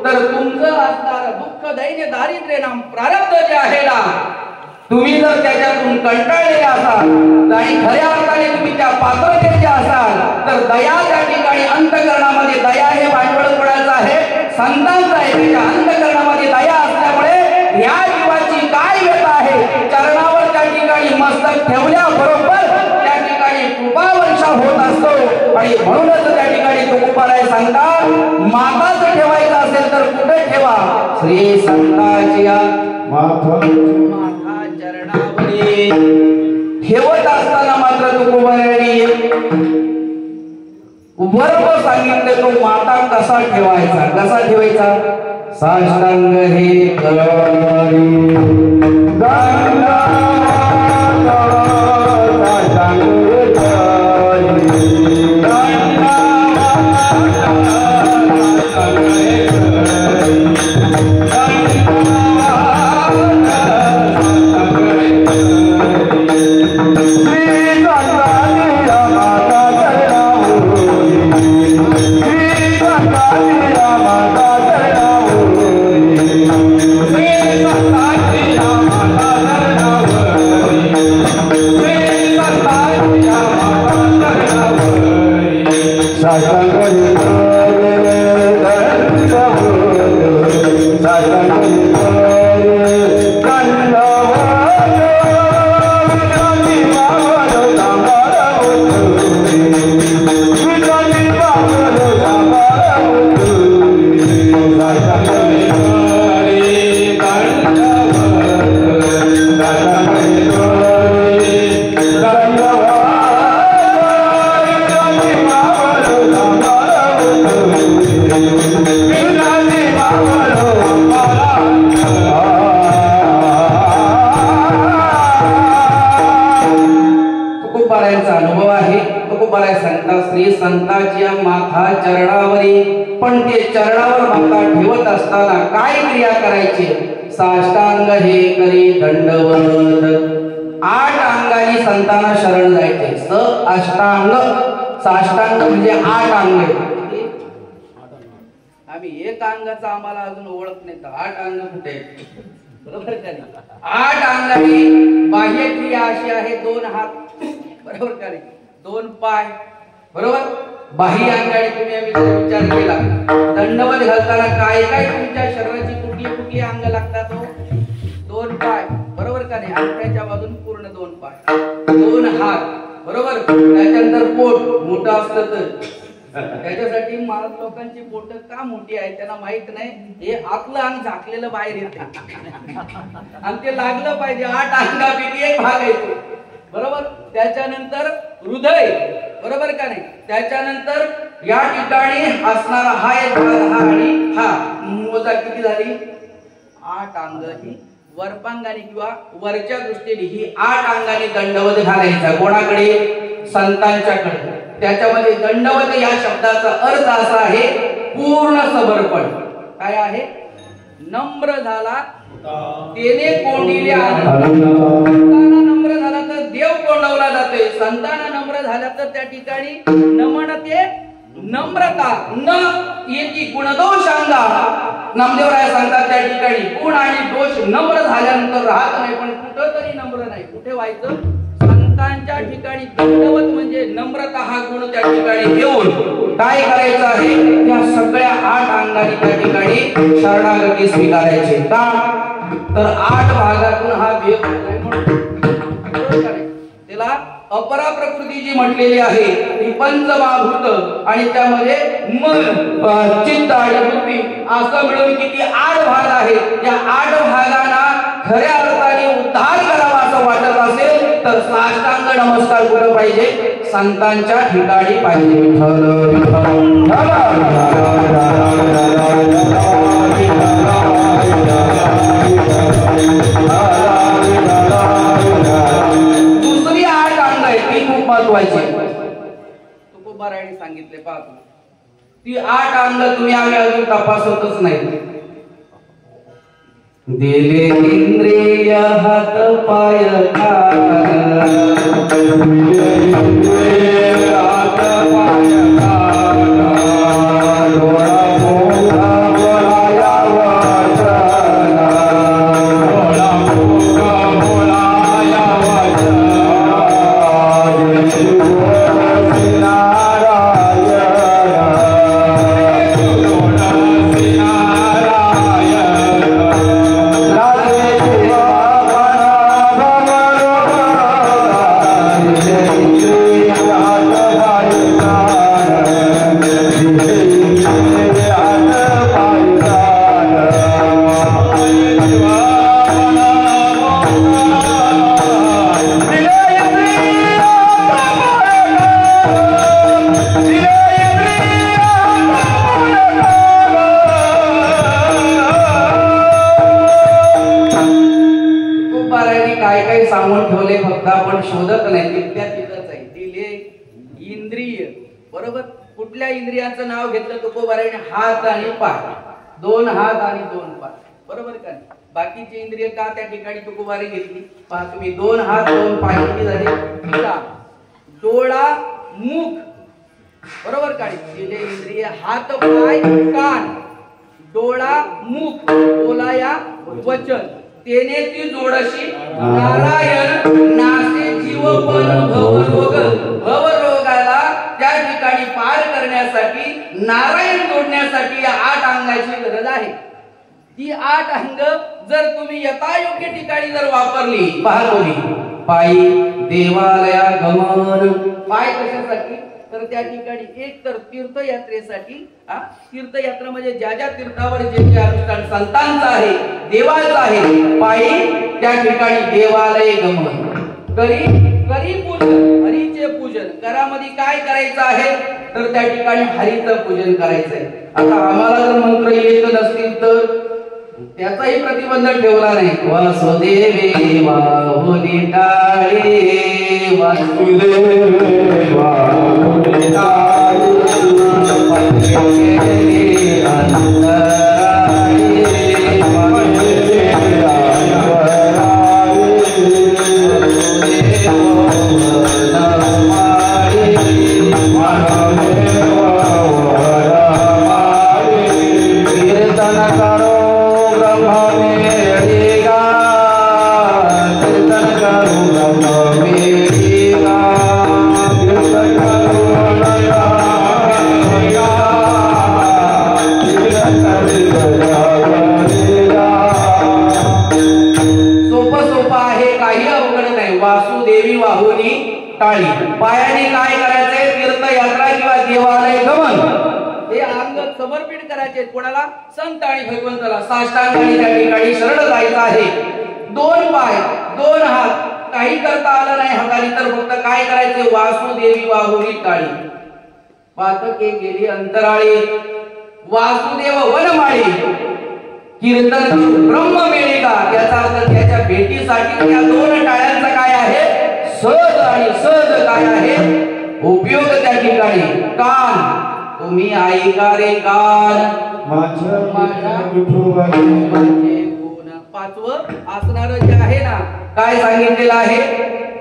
[SPEAKER 1] तर तुमचं असणारं दुःख, दैन्य, दारिद्र्य नाम प्रारब्ध जे आहे ना, तुम्ही जर त्याच्यातून कंटाळलेले असाल आणि खऱ्या अर्थाने तुम्ही त्या पात्रतेचे असाल तर दया त्या ठिकाणी अंतःकरणामध्ये, दया हे भांडवल कोणाचं आहे, संतांचं आहे. त्याच्या अंतःकरणामध्ये दया असल्यामुळे या जीवाची काय व्यथा आहे, चरणावर त्या ठिकाणी मस्तक ठेवल्याबरोबर त्या ठिकाणी कृपावर्षा होत असतो. आणि म्हणूनच त्या ठिकाणी तुकोबाराय सांगतात, माताच ठेवायचं असेल तर कुठे ठेवा, श्री संतांची माता चरणावरी. ठेवत असताना मात्र तुकोबारायांनी बरोबर सांगितलं, तो माता कसा ठेवायचा, कसा ठेवायचा, साष्टांग हे करी गंगा
[SPEAKER 2] Bye.
[SPEAKER 1] माता ठेवत असताना काय क्रिया करायची? साष्टांग हे करी दंडवत, 8 अंगाने संतांना शरण जायचे. अष्टांग, साष्टांग म्हणजे 8 अंग. आम्ही एक अंगाचा आम्हाला अजून ओळख नाही, तर 8 अंग कुठे? बरोबर का नाही? 8 अंगाने बाह्य क्रिया अशी आहे, 2 हात, बरोबर का नाही, 2 पाय, बरोबर. बाह्य अंगाने तुम्ही आम्ही विचार केला, दंडवत घालताना काय काय तुमच्या शरीराची कुठली कुठली अंग लागतात? 2 पाय, बरोबर का नाही, अंगठ्याच्या बाजून पूर्ण 2 पाय, 2 हात, बरोबर. त्याच्यानंतर पोट मोठं असलं तर त्याच्यासाठी महाराज लोकांची पोट का मोठी आहे त्यांना माहित नाही. हे आतलं अंग झाकलेलं बाहेर येते आणि ते लागलं पाहिजे. 8 अंगापैकी एक भाग येतो, बरोबर. त्याच्यानंतर हृदय, बरोबर का नाही. त्याच्यानंतर या ठिकाणी असणारा हा एक भाग, हा आणि हा, मोजा किती झाली? 8 अंग ही वरपांगाने किंवा वरच्या दृष्टीने ही 8 अंगाने दंडवत घालायचा. कोणाकडे? संतांच्याकडे. त्याच्यामध्ये दंडवत या शब्दाचा अर्थ असा आहे पूर्ण समर्पण. काय आहे? नम्र झाला तेने कोंडिले संतांना नम्र झाला तर देव कोंडवला जातोय. संतांना नम्र झाला तर त्या ठिकाणी नमनते नम्रता न येती गुणदोष अंगा. नामदेवराय सांगतात त्या ठिकाणी गुण आणि दोष नम्र झाल्यानंतर राहत नाही, पण कुठं तरी नम्र नाही. कुठे व्हायचं? संतांच्या ठिकाणी दंडवत म्हणजे नम्रता हा गुण त्या ठिकाणी घेऊन काय करायचं आहे? त्या सगळ्या 8 अंगाने त्या ठिकाणी शरणागती स्वीकारायची. का तर 8 भागातून हा वेग त्याला अपरा प्रकृती जी म्हटलेली आहे ती पंचमहाभूत आणि त्यामध्ये मन, चित्त आणि बुद्धी असं मिळून किती 8 भाग आहेत. या 8 भागांना खऱ्या अर्थाने उद्धार करावा असं वाटत असेल तर साष्टांग नमस्कार कुठं पाहिजे? संतांच्या ठिकाणी पाहिजे. दुसरी 8 अंग आहे ती खूप महत्वाची. तुकोबारायांनी सांगितले पहा, ती 8 अंग तुम्ही आम्ही अजून तपासतच नाही. दिले इंद्रिय हात पाय कान, दिले इंद्रिय हात पाय कान, डोळा मोठा बोलाया वचन, डोळा मोठा बोलाया वचन, सांगून ठेवले फक्त आपण शोधत नाही. तिथल्या तिथंच आहे. दिले इंद्रिय, बरोबर. कुठल्या इंद्रियाचं नाव घेतलं तुकोबाराने? हात आणि पाय. 2 हात आणि 2 पाय, बरोबर का. बाकीची इंद्रिय का त्या ठिकाणी तुकोबारी घेतली? पहा तुम्ही, 2 हात 2 पाय किती झाले? डोळा मुख, बरोबर का. दिले इंद्रिय हात पाय कान, डोळा मुख बोलाया वचन, तेने ती जोडशी नारायण नासे जीव पण भवरोग. भवरोगाला त्या ठिकाणी पार करण्यासाठी नारायण जोडण्यासाठी या 8 अंगाची गरज आहे. ती 8 अंग जर तुम्ही यथायोग्य ठिकाणी जर वापरली, पहा तुम्ही, पायी देवालया गमन. पाय कशासाठी? तर त्या ठिकाणी एक तर तीर्थयात्रेसाठी. तीर्थयात्रा म्हणजे ज्या ज्या तीर्थावर जे जे अनुष्ठान संतांचं आहे, देवाचं आहे, पायी त्या ठिकाणी देवालय गमन. करी पूजन, हरीचे पूजन. घरामध्ये काय करायचं आहे? तर त्या ठिकाणी हरीचं पूजन करायचं आहे. आता आम्हाला जर मंत्र येत नसतील तर त्याचाही प्रतिबंध ठेवला नाही. वासुदेवे वाहुनी टाळे, वासुदेवे वाहुनी टाळे, कीर्तन करो ब्रह्म मेरेगा, कीर्तन करो ब्रह्म मेरेगा, कीर्तन करो सोपं सोपं आहे, काही अवघड नाही. वासुदेवी वाहुनी टाळी. पायाने काय करायचंय? तीर्थयात्रा किंवा देवालय गमन हे अंग समर्पित करायचे. कोणाला? संत आणि भगवंताला. साष्टांगाने त्या ठिकाणी शरण जायचं आहे. 2 पाय 2 हात काही करता आलं नाही हाताने तर फक्त काय करायचे? वासुदेवी वाहुनी टाळी. पातके गेली अंतराळी, वासुदेव वनमाळी, कीर्तन ब्रह्म मिळेगा. याचा अर्थ त्याच्या भेटीसाठी या 2 टाळ्यांचा काय आहे? सहज आणि सहज काय आहे? उपयोग त्या ठिकाणी. कान तुम्ही ऐका रे कान, माझ्या विठोबाचे गुण. 5वं असणार जे आहे ना, काय सांगितलेलं आहे?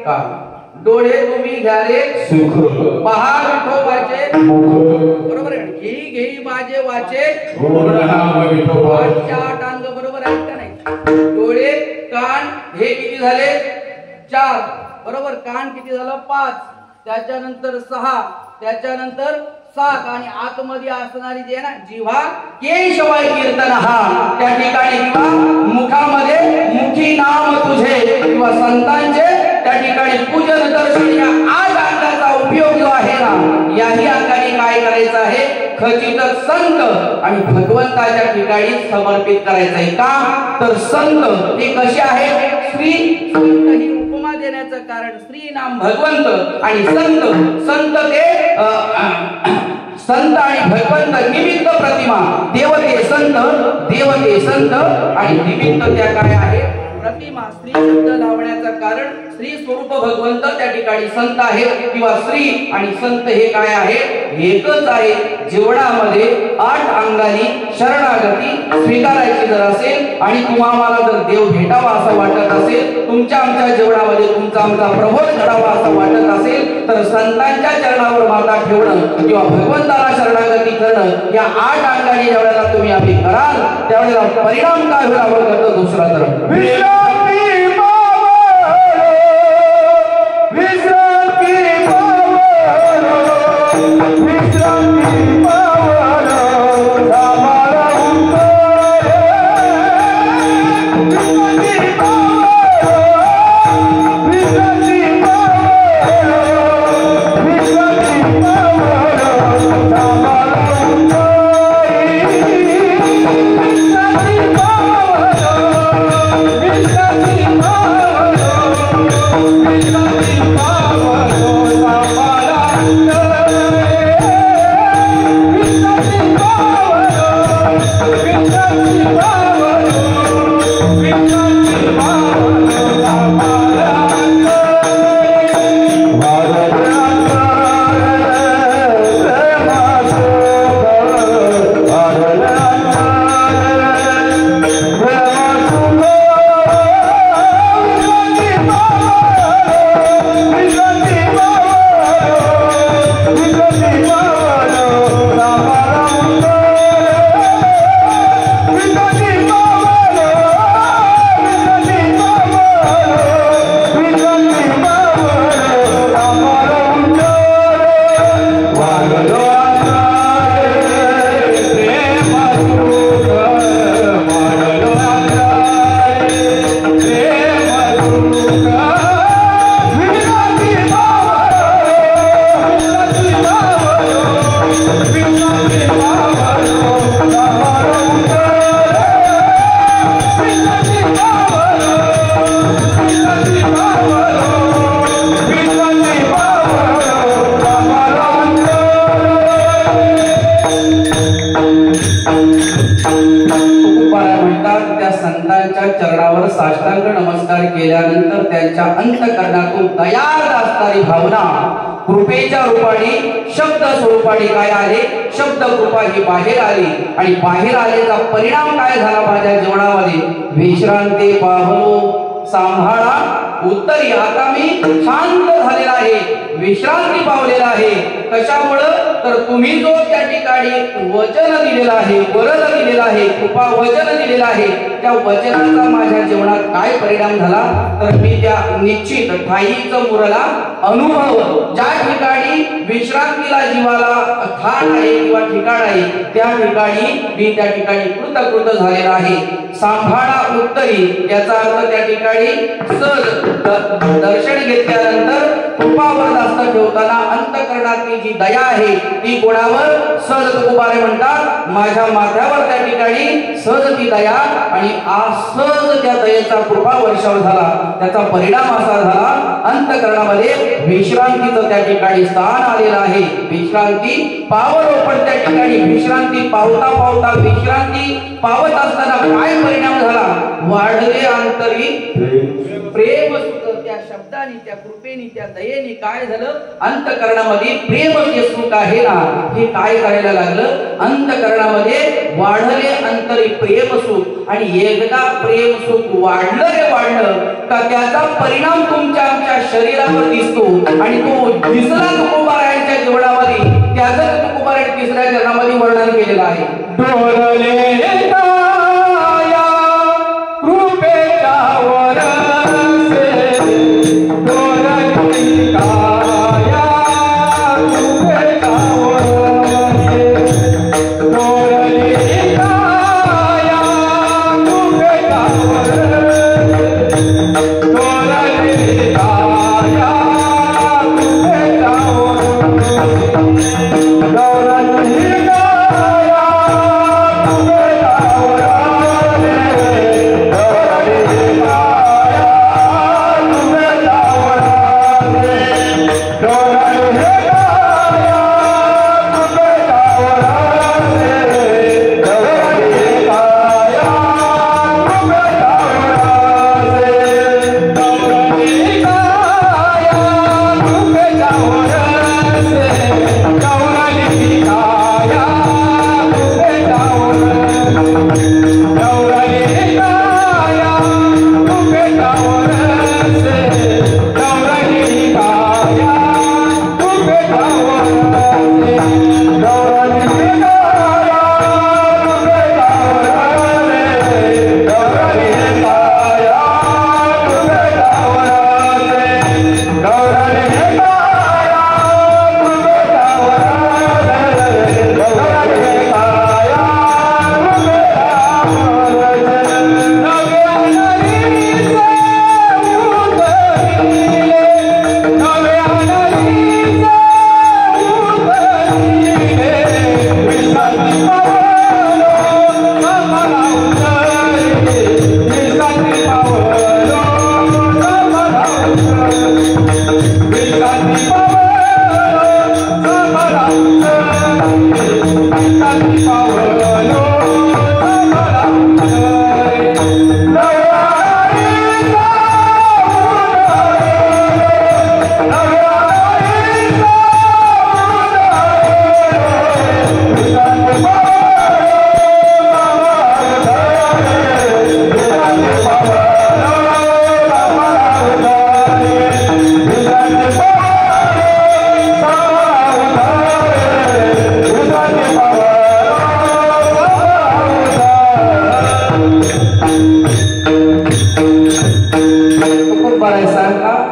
[SPEAKER 1] कान. डोळे तुम्ही घ्या रे सुख, पहा विठोबाचे बरोबर आहे. घेई माझे वाचे टांग बरोबर आहे का नाही? डोळे कान हे किती झाले? 4 बरोबर. कान किती झालं? 5, त्याच्यानंतर 6, त्याच्यानंतर 7 आणि आतमध्ये असणारी जी आहे ना जिव्हा, केशवाय कीर्तन हा त्या ठिकाणी किंवा मुखामध्ये मुखी नाम तुझे किंवा संतांचे त्या ठिकाणी पूजन दर्शन या 8 अंगाचा उपयोग जो आहे ना, याही अंगाने काय करायचं आहे? खचित संत आणि भगवंताच्या ठिकाणी समर्पित करायचं आहे. का तर संत हे कसे आहे? श्री संत ही उपमा देण्याचं कारण श्री नाम भगवंत आणि संत ते संत आणि भगवंत निमित्त प्रतिमा. देवते संत आणि निमित्त त्या काय आहे? प्रतिमा. श्री शब्द लावण्याचं कारण श्री स्वरूप भगवंत त्या ठिकाणी संत आहे किंवा श्री आणि संत हे काय आहे? एकच आहे. जीवनामध्ये 8 अंगानी शरणागती स्वीकारायची जर असेल आणि तुम्हाला जर देव भेटावा असं वाटत असेल, तुमच्या आमच्या जीवनामध्ये तुमचा आमचा प्रबोध घडावा असं वाटत असेल, तर संतांच्या चरणावर माता ठेवणं किंवा भगवंताला शरणागती करणं या 8 अंगानी ज्यावेळेला तुम्ही आम्ही कराल त्यावेळेला परिणाम काय होईल? आपण करतो दुसरा तर चरणावर साष्टांग नमस्कार केल्यानंतर त्यांच्या अंतःकरणातून तयार असणारी भावना कृपेच्या रूपाने शब्द स्वरूपाने काय आले? शब्द कृपा ही बाहेर आली आणि बाहेर आलेचा परिणाम काय झाला माझ्या जीवनामध्ये? विश्रांती पाहलो सांभाळा उत्तरी आता मी शांत झालेला आहे, विश्रांती पावलेला आहे. कशामुळं तर तुम्ही जो त्या ठिकाणी वचन दिलेला आहे, वरद दिलेला आहे, कृपा वचन दिलेला आहे, त्या वचनाचा माझ्या जीवनात काय परिणाम झाला तर मी त्या निश्चित ठाईचं मुरला अनुभव, ज्या ठिकाणी विश्रांतीला जीवाला ठाण आहे किंवा ठिकाण आहे त्या ठिकाणी मी त्या ठिकाणी कृतकृत झालेला आहे. सांभाळा उत्तरी याचा अर्थ त्या ठिकाणी दर्शन घेतल्यानंतर कृपावर जास्त ठेवताना अंतःकरणातली जी दया आहे ती कोणावर सहज तुकोबारे म्हणतात माझ्या माथ्यावर त्या ठिकाणी सहज ती दया आणि सहज त्या दयेचा कृपा वर्षाव झाला. त्याचा परिणाम असा झाला अंतःकरणामध्ये विश्रांतीचं त्या ठिकाणी स्थान आलेलं आहे. विश्रांती पावलो पण त्या ठिकाणी विश्रांती पावता पावता विश्रांती पावत असताना काय परिणाम झाला वाढले अंतरी प्रेम सुख. त्या शब्दाने त्या कृपेने त्या दयेने काय झालं अंतःकरणामध्ये प्रेम जे सुख आहे ना हे काय करायला लागलं अंतःकरणामध्ये वाढले अंतरी प्रेम सुख. आणि एकदा प्रेम सुख वाढलं रे वाढलं का त्याचा परिणाम तुमच्या आमच्या शरीरावर दिसतो आणि तो दिसला तुकोबारायांच्या जीवनामध्ये. त्याचं तुकोबारायण तिसऱ्या चरणामध्ये वर्णन केलेलं आहे.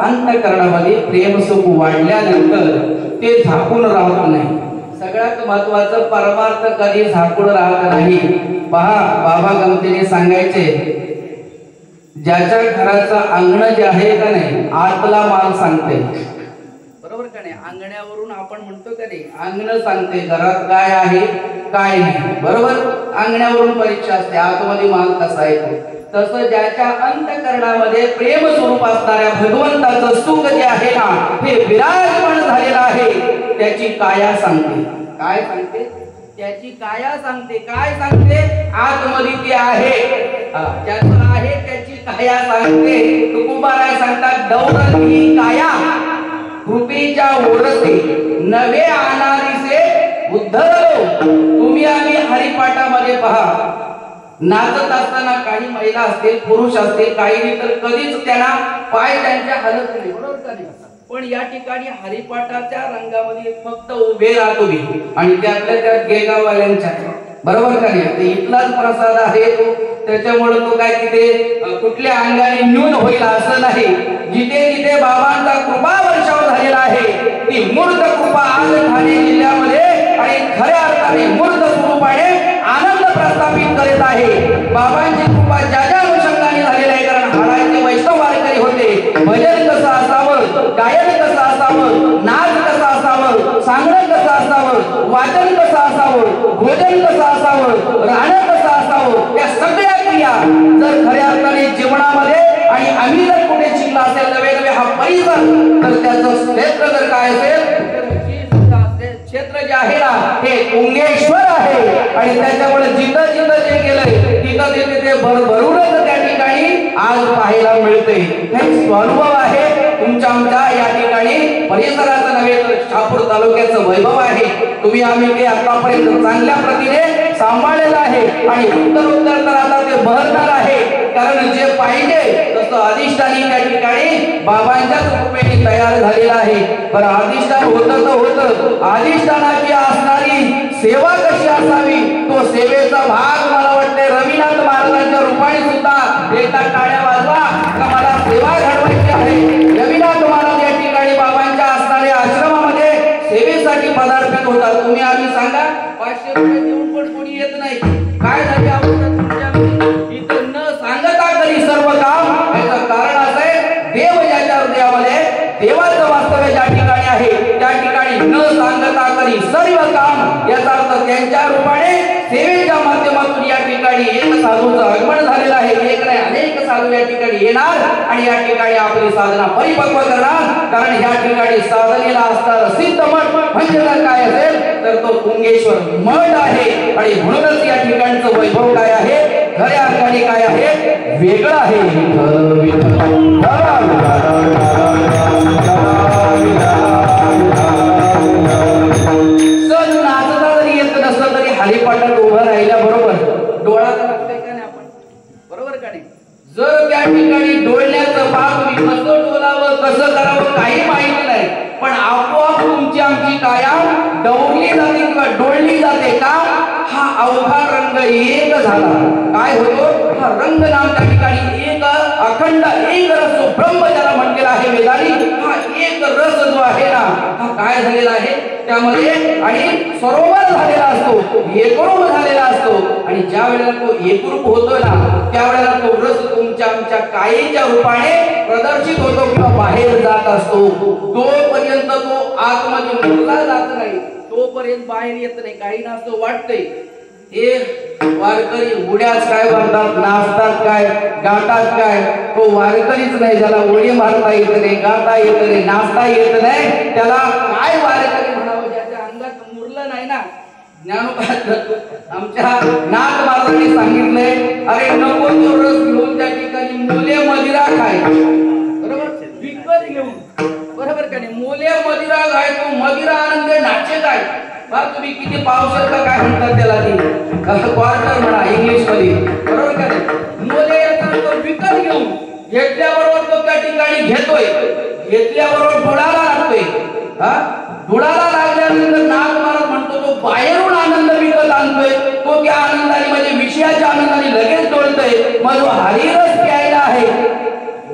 [SPEAKER 1] अंतःकरणामध्ये प्रेम सुख वाढल्यानंतर ते झाकून राहत नाही. सगळ्यात महत्वाचं परमार्थ कधी झाकून राहत नाही. पहा बाबा गमतीने सांगायचे ज्याच्या घराचं अंगण जे आहे का नाही आतला माल सांगते. बरोबर का नाही. अंगण्यावरून आपण म्हणतो का नाही अंगण सांगते घरात काय आहे काय नाही. बरोबर अंगण्यावरून परीक्षा असते आतमध्ये माल कसा आहे. तसं ज्याच्या अंतःकरणामध्ये प्रेम स्वरूप असणाऱ्या भगवंताचं सुख जे आहे ना हे विराजमान झालेलं आहे त्याची काया सांगते. काय सांगते त्याची काया सांगते. काय सांगते आतमध्ये ती आहे ज्याचं आहे त्याची काया सांगते. तुकोबाराय सांगतात दौरली काया कृपेच्या ओरसे नवे आणारीसे उद्धरलो. तुम्ही आम्ही हरिपाठामध्ये पहा नाचत असताना काही महिला असतील, पुरुष असतील, काही तर कधीच त्यांना पाय त्यांच्या हलत नाही, बरोबर का नाही? पण या ठिकाणी हरिपाठाच्या रंगामध्ये फक्त उभे राहतो आणि त्यातल्या त्यात गेगाववाल्यांच्या, बरोबर का नाही? इथलाच प्रसाद आहे तो, त्याच्यामुळे तो काय तिथे कुठल्या अंगाने न्यून होईल असं नाही. जिथे जिथे बाबांचा कृपा वर्षाव झालेला आहे ती मूर्त कृपा आज ठाणे जिल्ह्यामध्ये आणि खऱ्या अर्थाने मूर्त स्वरूपाने आनंद प्रस्थापित करीत आहे. बाबांची कृपा ज्या ज्या अनुषंगाने झालेली आहे, कारण हाडाचे वैष्णव वारकरी होते. भजन कसं असावं, गायन कसं असावं, नाच कसा असावं, सांगणं कसं असावं, वाचन कसं असावं, भोजन कसं असावं, राहणं कसं असावं, या सगळ्या क्रिया जर खऱ्या अर्थाने जीवनामध्ये आणि आम्ही जर कुठे शिकला असेल नवे नवे हा परिसर, तर त्याचं क्षेत्र जर काय असेल, क्षेत्र जे आहे ना हे कुंगेश्वर आहे. आणि त्याच्यामुळे जिथं जिथं जे गेलंय तिथं तिथे भरभरूनच त्या ठिकाणी आज पाहायला मिळते. हे स्वानुभव आहे तुमच्या आमच्या या ठिकाणी परिसराचं नव्हे तर शहापूर तालुक्याचं वैभव आहे. तुम्ही आम्ही ते आतापर्यंत चांगल्या प्रतीने सांभाळलेलं आहे आणि उत्तर तर आता ते बहरणार आहे. कारण जे पाहिजे तसं अधिष्ठानी त्या ठिकाणी बाबांच्या कृपेने तयार झालेला आहे. पण अधिष्ठान होतं तर होतं, अधिष्ठानाची असणारी सेवा कशी असावी तो सेवेचा भाग मला वाटते रविनाथ महाराजांच्या रूपाने सुद्धा एकदा टाळ्या वाजवा का मला सेवा घडवायची आहे. रविनाथ महाराज या ठिकाणी बाबांच्या असणाऱ्या आश्रमामध्ये सेवेसाठी पदार्पित होतात. तुम्ही आम्ही सांगा 500 रुपये देऊन पण कोणी येत नाही. काय झाली अवस्था तुमच्यामध्ये? इथं न सांगता करी सर्व काम. याचं कारण असं आहे देव ज्याच्या हृदयामध्ये देवाचं वास्तव्य ज्या ठिकाणी आहे त्या ठिकाणी न सांगता करी सर्व काम. याचा अर्थ त्यांच्या रूपाने सेवेच्या माध्यमातून या ठिकाणी एक साधूचं आगमन झालेलं आहे. एक नाही अनेक साधू या ठिकाणी येणार आणि या ठिकाणी आपली साधना परिपक्व करणार. कारण या ठिकाणी साधनेला असणारं सिद्ध मठ म्हणजे जर काय असेल तर तो कुंगेश्वर मठ आहे. आणि म्हणूनच या ठिकाणचं वैभव काय आहे, खऱ्या अर्थाने काय आहे, वेगळं आहे. सण नाचता जरी येत नसलं तरी हरिपाठात उभं राहिल्याबरोबर डोळा लागतोय का नाही आपण, बरोबर का नाही? जर त्या ठिकाणी डोळण्याचं भाग तुम्ही कसं डोलावं कसं करावं काही माहिती नाही, पण आपोआप तुमची आमची काया डवरली जाते किंवा डोळली जाते का? हा अवघा रंग एक झाला. काय होतो? हा रंग नाम त्या ठिकाणी एक अखंड एक रस ब्रह्म ज्याला म्हटलेला आहे वेदांनी, हा एक रस जो आहे ना हा काय झालेला आहे त्यामध्ये आणि सरोवर झालेला असतो, एकरूप झालेला असतो. आणि ज्या वेळेला तो एकरूप होतोय ना त्यावेळेला तो रस तुमच्या आमच्या कायेच्या रूपाने प्रदर्शित होतो किंवा बाहेर जात असतो. तोपर्यंत तो आतमध्ये मुरला जात नाही, तोपर्यंत बाहेर येत नाही. काही ना असं वाटतंय हे वारकरी उड्याच काय मारतात, नाचतात काय, गातात काय. तो वारकरीच नाही ज्याला उडी मारता येत नाही, गाता येत नाही, नाचता येत नाही, त्याला काय वारकरी म्हणावं? ज्याच्या अंगात मुरलं नाही ना. ज्ञानोबा आमच्या नाथ महाराजांनी सांगितलंय, अरे नको तो रस घेऊन त्या ठिकाणी मोले मदिरा खाय, बरोबर, विकत घेऊन, बरोबर का नाही? मोले मदिरा खाय, तो मदिरा आनंद नाचे काय. तुम्ही किती पावसाळ का काय म्हणतात त्याला, ती क्वार्टर म्हणा इंग्लिश मध्ये, बरोबर का नाही? मोले याचा तो विकत घेऊन घेतल्याबरोबर तो त्या ठिकाणी घेतोय, घेतल्याबरोबर डोळाला लागतोय. डोळाला लागल्यानंतर नाथ महाराज म्हणतो तो बाहेरून आनंद विकत आणतोय, तो त्या आनंदाने म्हणजे विषयाच्या आनंदाने लगेच डोळतोय. मग जो हरिरस प्यायला आहे,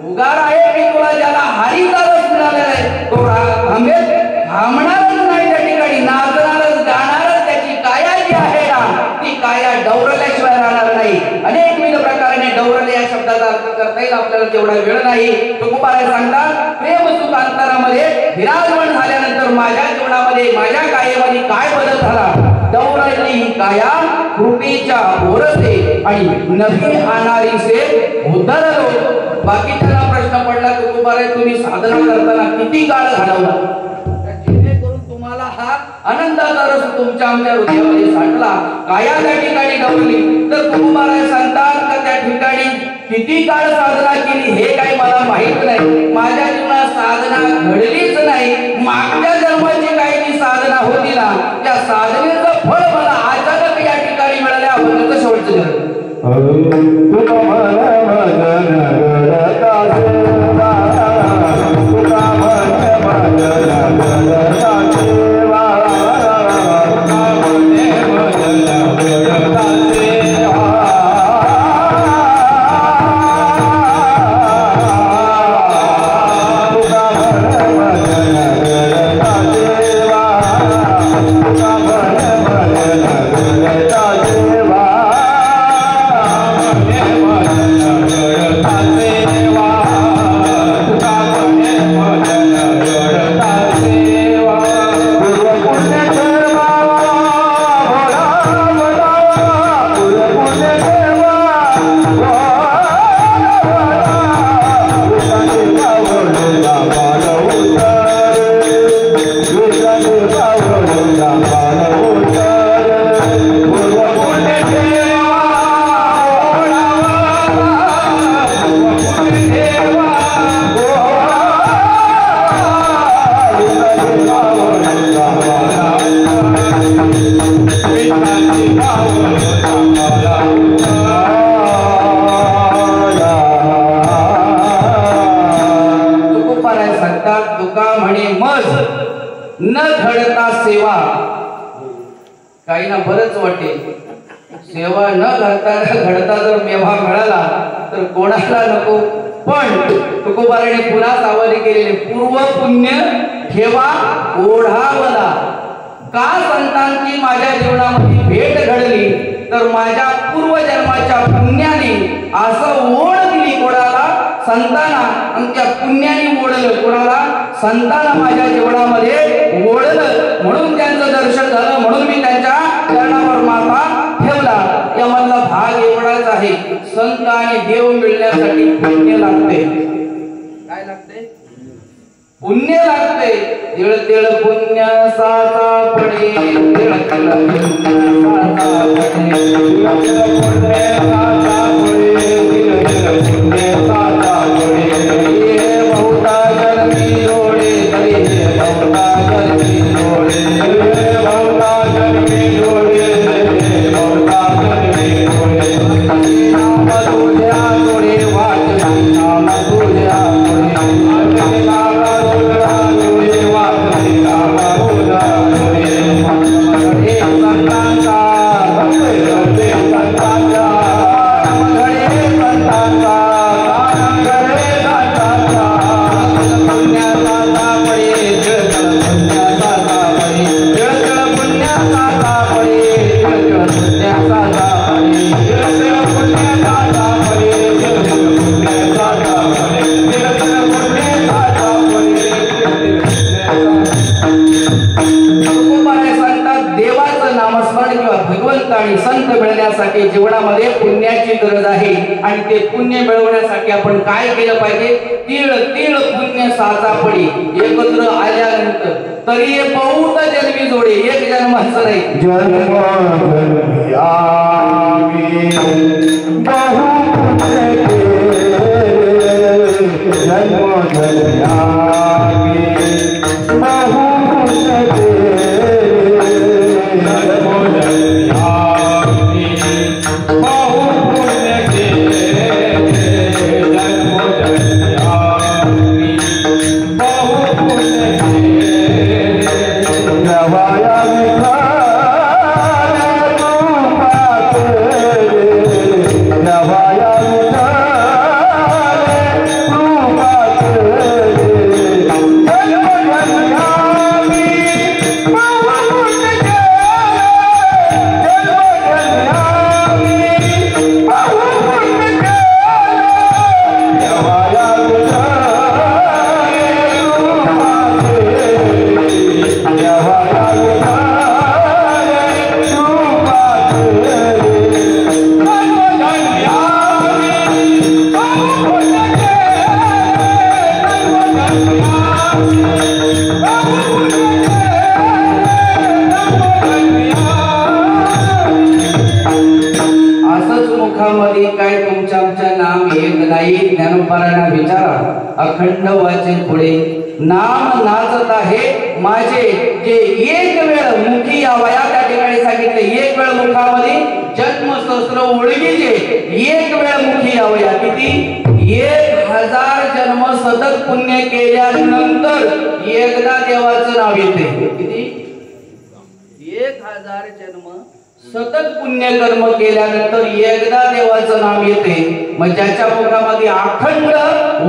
[SPEAKER 1] उगार आहे की तुला ज्याला हरीचा रस मिळालेला आहे तो थांबेल, थांबणारच नाही. त्या ठिकाणी नाचणारच गाणारच. त्याची काया जी आहे ना ती काया डवरल्याशिवाय राहणार नाही. अनेकविध प्रकाराने डवरले या शब्दाचा अर्थ करता येईल, आपल्याला तेवढा वेळ नाही. तुकोबाराय सांगतात, प्रेम सुख अंतरामध्ये विराजमान झाल्यानंतर माझ्या जीवनामध्ये माझ्या कायेमध्ये काय बदल झाला? डवरली ही काया कृपेच्या ओरसे आणि नवी आणारी से उद्धरलो. बाकीच्यांना प्रश्न पडला, तुकोबाराय तुम्ही साधना करताना किती काळ घालवला? तुम्हाला हा आनंदाचा रस तुमच्या आमच्या हृदयामध्ये साठला, काया त्या ठिकाणी डवरली. तर तुकोबाराय सांगतात का त्या ठिकाणी किती काळ साधना केली हे काही मला माहित नाही. माझ्या जीवनात साधना घडलीच नाही. मागच्या जन्माची काही जी साधना होती ना त्या साधनेचं फळ मला अचानक या ठिकाणी मिळाल्या. शेवटचं घर न घडता सेवा. काही ना बरंच वाटेल, सेवा न घडता जर मेवा मिळाला तर कोणाला नको. पण तुकोबाराने पुन्हा सावधी केलेले पूर्व पुण्य ठेवा ओढावला. का संतांची माझ्या जीवनामध्ये भेट घडली तर माझ्या पूर्वजन्माच्या पुण्याने असं ओढ दिली कोणाला, संतांना. आणि त्या पुण्याने ओढलं कोणाला, संतांना माझ्या जीवनामध्ये ओढलं. म्हणून त्यांचं दर्शन झालं, म्हणून मी त्यांच्या चरणावर माथा ठेवला. यामधला भाग एवढाच आहे, संत आणि देव मिळण्यासाठी पुण्य लागते. काय लागते? पुण्य लागते. तिळ तिळ पुण्य साचा पडे, तिळ तिळ पुण्य साचा पडे, तिळ तिळ पुण्य साचा पडे, तिळ तिळ पुण्य साचा पडे. ये बहुता जन्मी जोडे तरी हे बहुता जन्मी जोडे, हे बहुता जन्मी जोडे, हे बहुता जन्मी जोडे. नाम तुझ्या जोडे वाचली, नाम तुझ्या जोडे आणि संत मिळण्यासाठी जीवनामध्ये पुण्याची गरज आहे. आणि ते पुण्य मिळवण्यासाठी आपण काय केलं पाहिजे? तीळ तीळ पुण्य साचा पडी. एकत्र आल्यानंतर तरी बहुत जन्मी जोडे, एक जन्माचं नाही. काय तुमच्या आमच्या नाम एक नाही. ज्ञानोबारांना विचारा, अखंड वाचे पुढे नाम नाचत आहे माझे जे एक वेळ मुखी यावया, त्या ठिकाणी सांगितले एक वेळ मुखामध्ये जन्म सहस्र ओळखीचे एक वेळ मुखी यावया. किती? 1000 जन्म सतत पुण्य केल्यानंतर एकदा देवाचं नाव येते. किती? 1000 जन्म सतत पुण्य कर्म केल्यानंतर एकदा देवाचं नाम येते. मग ज्याच्या मुखामध्ये अखंड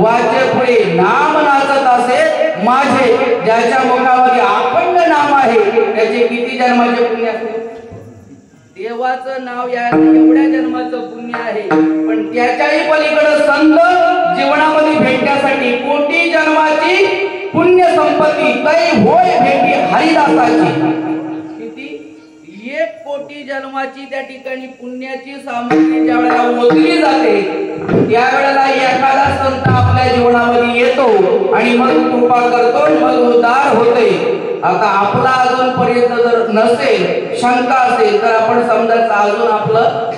[SPEAKER 1] वाचे पुढे नाम नाचत असे माझे, ज्याच्या मुखामध्ये अखंड नाम आहे त्याचे किती जन्माचे पुण्य असते? देवाचं नाव या एवढ्या जन्माचं पुण्य आहे. पण त्याच्याही पलीकडे संत जीवनामध्ये भेटण्यासाठी कोटी जन्माची पुण्य संपत्ती तै होय भेटी हरिदासाची. 1 कोटी जन्माची त्या ठिकाणी पुण्याची सामग्री ज्या वेळेला ओतली जाते त्यावेळेला एखादा संत आपल्या जीवनामध्ये येतो आणि मग कृपा करतो, मग उद्धार होते. आता आपला अजून पर्यंत जर नसेल, शंका असेल, तर आपण समजायचं अजून आपलं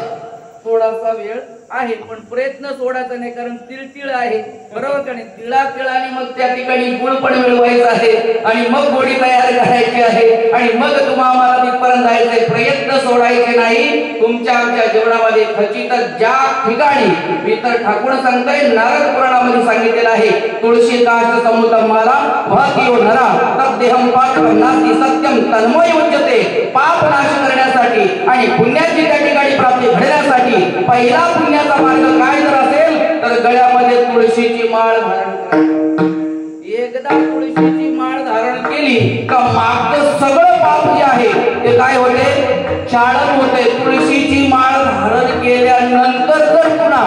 [SPEAKER 1] थोडासा वेळ आहे, पण प्रयत्न सोडायचा नाही, कारण तिळतिळ आहे, बरोबर का नाही? तिळातिळाने मग त्या ठिकाणी गुळ पण मिळवायचा आहे आणि मग गोडी तयार करायची आहे आणि मग तुम्हाला तिथपर्यंत जायचंय. प्रयत्न सोडायचे नाही. तुमच्या आमच्या जीवनामध्ये खचित ज्या ठिकाणी मी तर ठाकूर सांगताय, नारद पुराणामध्ये सांगितलेलं आहे, तुळशी काष्ट समुद्रमाला भक्तियो नरा तब देहम पाठम नास्ति सत्यम तन्मय उच्यते. पाप नाश करण्यासाठी आणि पुण्याची त्या ठिकाणी प्राप्ती घडण्यासाठी पहिला पुण्याचा मार्ग काय जर असेल तर गळ्यामध्ये तुळशीची माळ धारण करा. एकदा तुळशीची माळ धारण केली का मागचं सगळं पाप जे आहे ते काय होते? चाळण होते. तुळशीची माळ धारण केल्यानंतर जर पुन्हा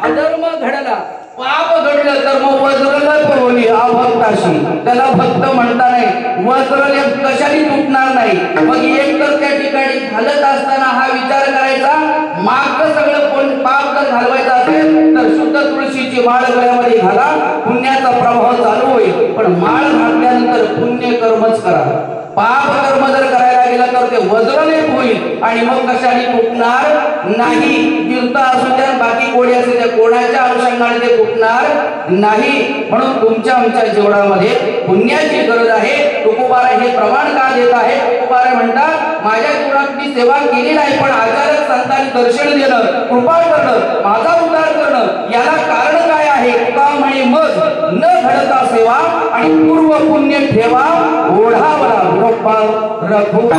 [SPEAKER 1] अधर्म घडला, पाप घडलं, तर मग वज्रल पवली अभक्ताशी, त्याला भक्त म्हणता नाही. वज्रल कशाने तुटणार नाही. मग एक तर त्या ठिकाणी घालत असताना हा विचार करायचा, मागचं सगळं पाप जर घालवायचं असेल तर शुद्ध तुळशीची माळ गळ्यामध्ये घाला, पुण्याचा प्रभाव चालू होईल. पण माळ घातल्यानंतर पुण्य कर्मच करा. पाप कर्म जर करायला गेलं तर ते वज्रलेप होईल आणि मग कशाने तुटणार नाही. तीर्थ असू द्या, बाकी कोणी असू द्या, कोणाच्या अनुषंगाने ते तुटणार नाही. म्हणून तुमच्या आमच्या जीवनामध्ये पुण्याची गरज आहे. तुकोबारा हे प्रमाण का देत आहे? तुकोबारा म्हणतात, माझ्या जीवनात मी सेवा केली नाही, पण आचार्य संतांनी दर्शन देणं, कृपा करणं, माझा उद्धार करणं, याला कारण काय आहे? तुका म्हणे मग न घडता सेवा आणि पूर्व पुण्य ठेवा ओढावला रघुवा